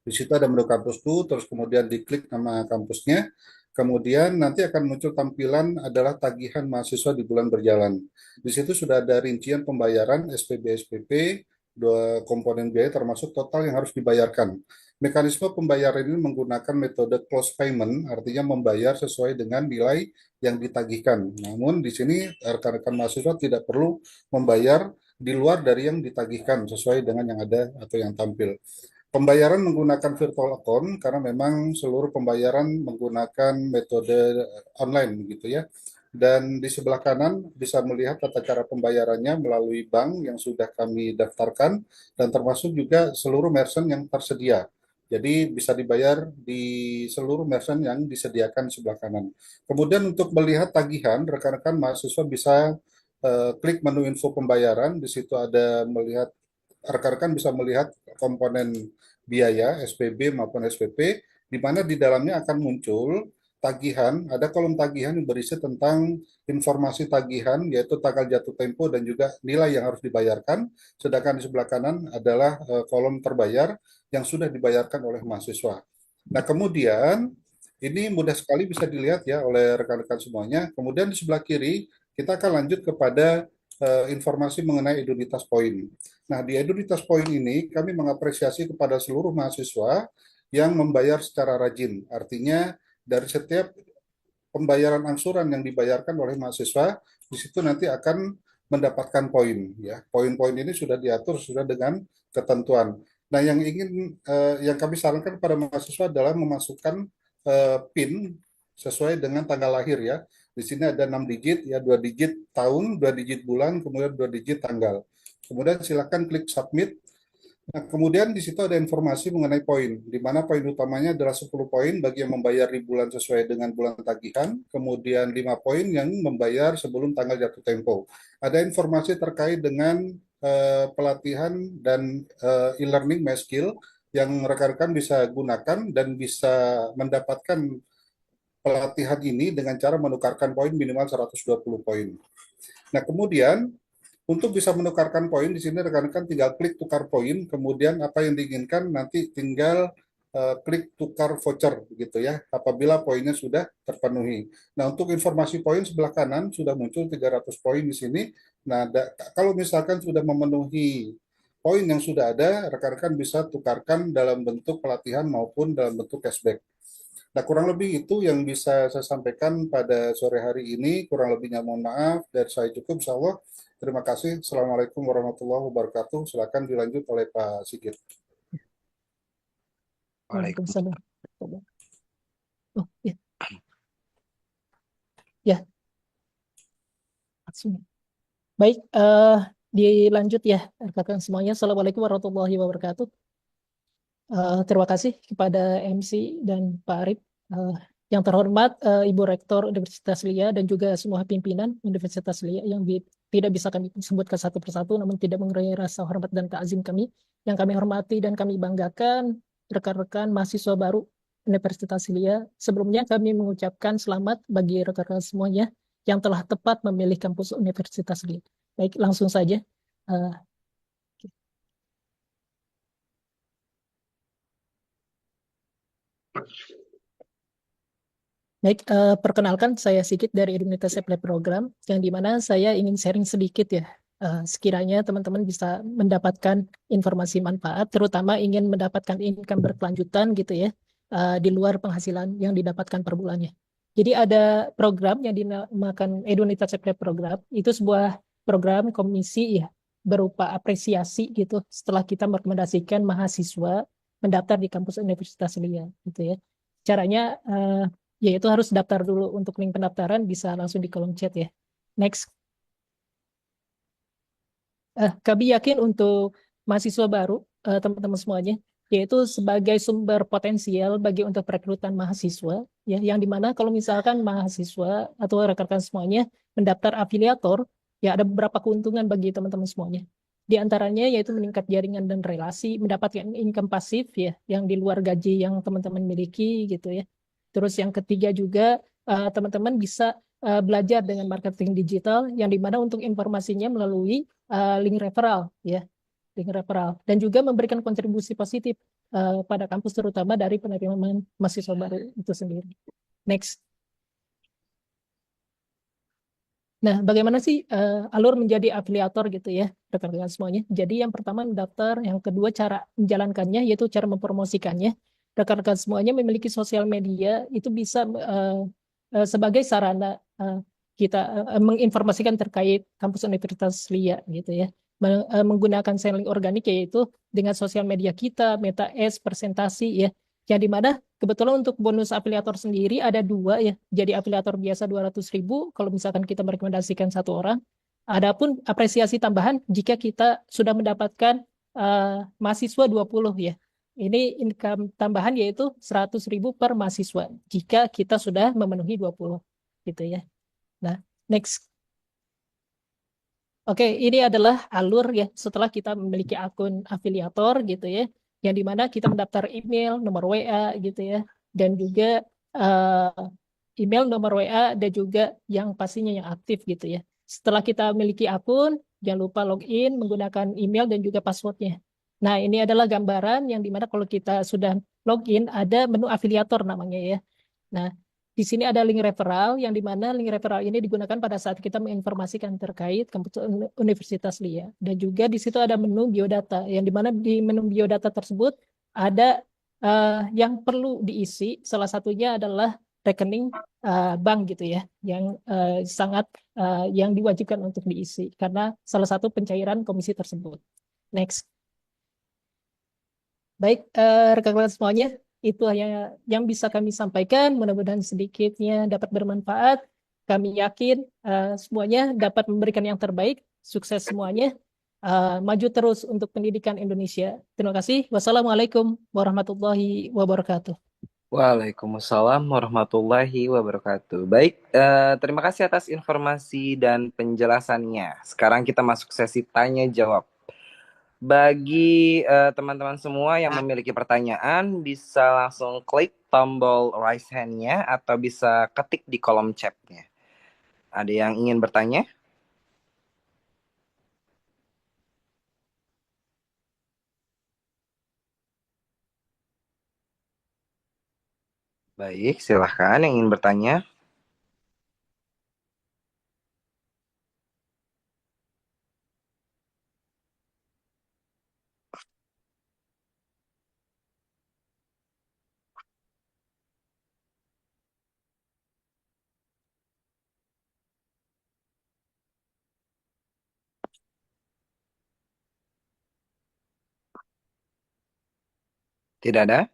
di situ ada menu kampusku, terus kemudian diklik nama kampusnya. Kemudian nanti akan muncul tampilan adalah tagihan mahasiswa di bulan berjalan. Di situ sudah ada rincian pembayaran SPB, SPP, dua komponen biaya termasuk total yang harus dibayarkan. Mekanisme pembayaran ini menggunakan metode close payment, artinya membayar sesuai dengan nilai yang ditagihkan. Namun di sini rekan-rekan mahasiswa tidak perlu membayar di luar dari yang ditagihkan sesuai dengan yang ada atau yang tampil. Pembayaran menggunakan virtual account karena memang seluruh pembayaran menggunakan metode online begitu ya. Dan di sebelah kanan bisa melihat tata cara pembayarannya melalui bank yang sudah kami daftarkan dan termasuk juga seluruh merchant yang tersedia. Jadi bisa dibayar di seluruh merchant yang disediakan sebelah kanan. Kemudian untuk melihat tagihan, rekan-rekan mahasiswa bisa klik menu info pembayaran. Di situ ada melihat, rekan-rekan bisa melihat komponen biaya SPB maupun SPP, di mana di dalamnya akan muncul tagihan, ada kolom tagihan yang berisi tentang informasi tagihan, yaitu tanggal jatuh tempo dan juga nilai yang harus dibayarkan, sedangkan di sebelah kanan adalah kolom terbayar yang sudah dibayarkan oleh mahasiswa. Nah, kemudian Ini mudah sekali bisa dilihat ya oleh rekan-rekan semuanya. Kemudian di sebelah kiri kita akan lanjut kepada informasi mengenai edunitas poin. Nah, di edunitas poin ini kami mengapresiasi kepada seluruh mahasiswa yang membayar secara rajin. Artinya dari setiap pembayaran angsuran yang dibayarkan oleh mahasiswa, di situ nanti akan mendapatkan poin. Ya, poin-poin ini sudah diatur sudah dengan ketentuan. Nah, yang kami sarankan kepada mahasiswa adalah memasukkan PIN sesuai dengan tanggal lahir ya. Di sini ada 6 digit, ya 2 digit tahun, 2 digit bulan, kemudian 2 digit tanggal. Kemudian silakan klik submit. Nah, kemudian di situ ada informasi mengenai poin, di mana poin utamanya adalah 10 poin bagi yang membayar di bulan sesuai dengan bulan tagihan, kemudian 5 poin yang membayar sebelum tanggal jatuh tempo. Ada informasi terkait dengan pelatihan dan e-learning MySkill yang rekan-rekan bisa gunakan dan bisa mendapatkan pelatihan ini dengan cara menukarkan poin minimal 120 poin. Nah, kemudian untuk bisa menukarkan poin di sini rekan-rekan tinggal klik tukar poin, kemudian apa yang diinginkan nanti tinggal klik tukar voucher gitu ya, apabila poinnya sudah terpenuhi. Nah, untuk informasi poin sebelah kanan sudah muncul 300 poin di sini. Nah, kalau misalkan sudah memenuhi poin yang sudah ada, rekan-rekan bisa tukarkan dalam bentuk pelatihan maupun dalam bentuk cashback. Nah, kurang lebih itu yang bisa saya sampaikan pada sore hari ini. Kurang lebihnya mohon maaf. Dari saya cukup, insya Allah. Terima kasih. Assalamualaikum warahmatullahi wabarakatuh. Silakan dilanjut oleh Pak Sigit. Waalaikumsalam. Oh, ya. Ya. Baik, dilanjut ya, rekan semuanya. Assalamualaikum warahmatullahi wabarakatuh. Terima kasih kepada MC dan Pak Arif. Yang terhormat Ibu Rektor Universitas LIA dan juga semua pimpinan Universitas LIA yang tidak bisa kami sebutkan satu persatu, namun tidak mengurangi rasa hormat dan ta'zim kami. Yang kami hormati dan kami banggakan rekan-rekan mahasiswa baru Universitas LIA. Sebelumnya kami mengucapkan selamat bagi rekan-rekan semuanya yang telah tepat memilih kampus Universitas LIA. Baik, langsung saja. Baik, perkenalkan saya Sigit dari Edunitas Apply Program, yang dimana saya ingin sharing sedikit ya, sekiranya teman-teman bisa mendapatkan informasi manfaat, terutama ingin mendapatkan income berkelanjutan gitu ya, di luar penghasilan yang didapatkan per bulannya. Jadi ada program yang dinamakan Edunitas Apply Program, itu sebuah program komisi ya, berupa apresiasi gitu, setelah kita merekomendasikan mahasiswa mendaftar di kampus Universitas LIA gitu ya. Caranya yaitu harus daftar dulu. Untuk link pendaftaran bisa langsung di kolom chat ya. Next. Kami yakin untuk mahasiswa baru, teman-teman semuanya, yaitu sebagai sumber potensial bagi untuk perekrutan mahasiswa, ya, yang dimana kalau misalkan mahasiswa atau rekan-rekan semuanya mendaftar afiliator, ya ada beberapa keuntungan bagi teman-teman semuanya. Di antaranya yaitu meningkat jaringan dan relasi, mendapatkan income pasif ya, yang di luar gaji yang teman-teman miliki gitu ya. Terus yang ketiga juga teman-teman bisa belajar dengan marketing digital yang dimana untuk informasinya melalui link referral ya, link referral, dan juga memberikan kontribusi positif pada kampus terutama dari penerimaan mahasiswa baru itu sendiri. Next. Nah, bagaimana sih alur menjadi afiliator gitu ya, rekan-rekan semuanya? Jadi yang pertama mendaftar, yang kedua cara menjalankannya yaitu cara mempromosikannya. Rekan-rekan semuanya memiliki sosial media itu bisa sebagai sarana kita menginformasikan terkait kampus Universitas LIA gitu ya, menggunakan selling organik yaitu dengan sosial media kita, Meta Ads, presentasi ya, yang dimana kebetulan untuk bonus afiliator sendiri ada 2 ya. Jadi afiliator biasa 200.000 kalau misalkan kita merekomendasikan 1 orang. Adapun apresiasi tambahan jika kita sudah mendapatkan mahasiswa 20 ya. Ini income tambahan yaitu 100.000 per mahasiswa jika kita sudah memenuhi 20 gitu ya. Nah, next. Oke, ini adalah alur ya setelah kita memiliki akun afiliator gitu ya, yang dimana kita mendaftar email, nomor WA gitu ya, dan juga email, nomor WA, dan juga yang pastinya yang aktif gitu ya. Setelah kita memiliki akun, jangan lupa login menggunakan email dan juga passwordnya. Nah, ini adalah gambaran yang dimana kalau kita sudah login, ada menu afiliator namanya ya. Nah, di sini ada link referral yang dimana link referral ini digunakan pada saat kita menginformasikan terkait kampus Universitas Lia. Dan juga di situ ada menu biodata yang dimana di menu biodata tersebut ada yang perlu diisi. Salah satunya adalah rekening bank gitu ya, yang sangat yang diwajibkan untuk diisi karena salah satu pencairan komisi tersebut. Next. Baik, rekan-rekan semuanya, itu hanya yang bisa kami sampaikan. Mudah-mudahan sedikitnya dapat bermanfaat. Kami yakin semuanya dapat memberikan yang terbaik. Sukses semuanya. Maju terus untuk pendidikan Indonesia. Terima kasih. Wassalamualaikum warahmatullahi wabarakatuh. Waalaikumsalam warahmatullahi wabarakatuh. Baik, terima kasih atas informasi dan penjelasannya. Sekarang kita masuk sesi tanya jawab. Bagi teman-teman semua yang memiliki pertanyaan, bisa langsung klik tombol raise hand-nya atau bisa ketik di kolom chat-nya. Ada yang ingin bertanya? Baik, silahkan yang ingin bertanya. Tidak ada?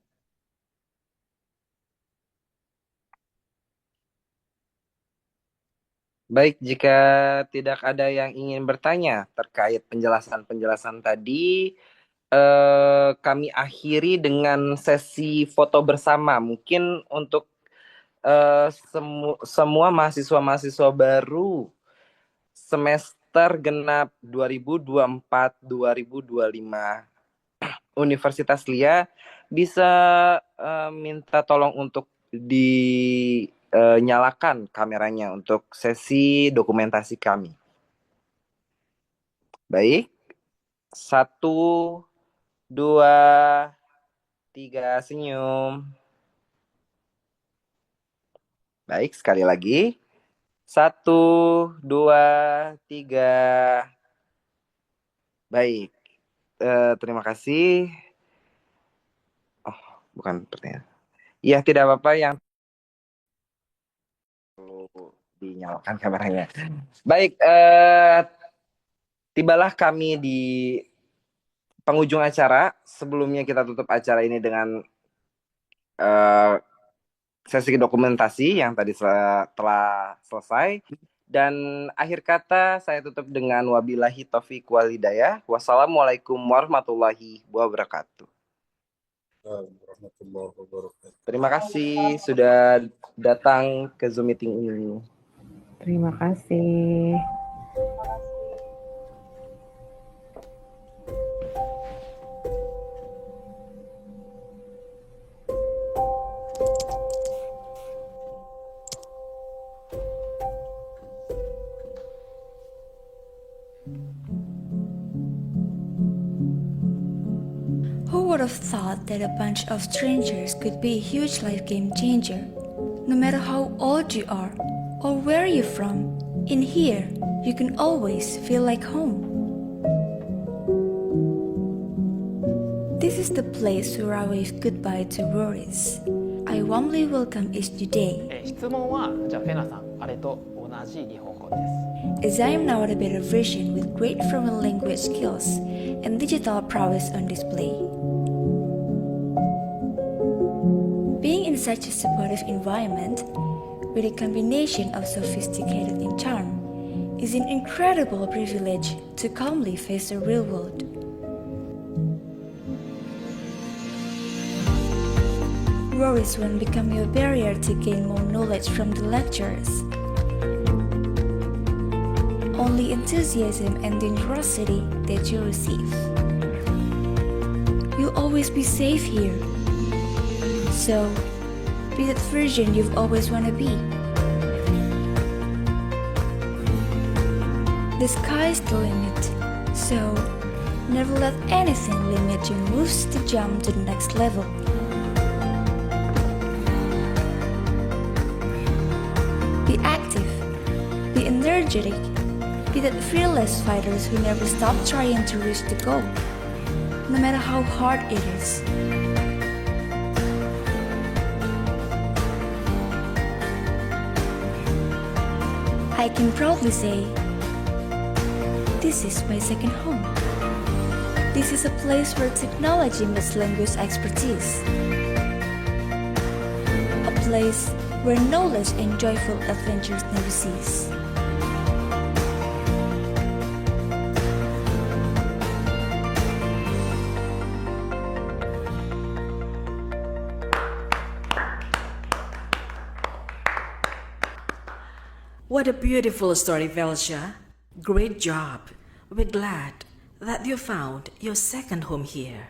Baik, jika tidak ada yang ingin bertanya terkait penjelasan-penjelasan tadi, kami akhiri dengan sesi foto bersama. Mungkin untuk semua mahasiswa-mahasiswa baru semester genap 2024-2025 Universitas Lia bisa minta tolong untuk dinyalakan kameranya untuk sesi dokumentasi kami. Baik, 1, 2, 3, senyum. Baik, sekali lagi. 1, 2, 3. Baik, terima kasih. Oh, bukan pertanyaan. Ya, tidak apa-apa yang perlu dinyalakan kameranya. Baik, tibalah kami di penghujung acara. Sebelumnya kita tutup acara ini dengan sesi dokumentasi yang tadi telah selesai. Dan akhir kata saya tutup dengan wabillahi taufiq wal hidayah. Wassalamualaikum warahmatullahi wabarakatuh. Terima kasih sudah datang ke Zoom meeting ini. Terima kasih. Who would have thought that a bunch of strangers could be a huge life game changer? No matter how old you are or where you're from, in here you can always feel like home. This is the place where I wave goodbye to worries. I warmly welcome each new day. 質問はじゃあフェナさんあれと同じ日本語です As I am now a better version with great foreign language skills and digital prowess on display. Being in such a supportive environment, with a combination of sophisticated and charm, is an incredible privilege to calmly face the real world. Worries won't become your barrier to gain more knowledge from the lecturers. Only enthusiasm and generosity that you receive. You'll always be safe here. So, be that version you've always want to be. The sky is the limit, so never let anything limit your moves to jump to the next level. Be active, be energetic, be that fearless fighters who never stop trying to reach the goal, no matter how hard it is. I can proudly say, this is my second home. This is a place where technology meets language expertise. A place where knowledge and joyful adventures never cease. What a beautiful story, Velsha. Great job. We're glad that you found your second home here.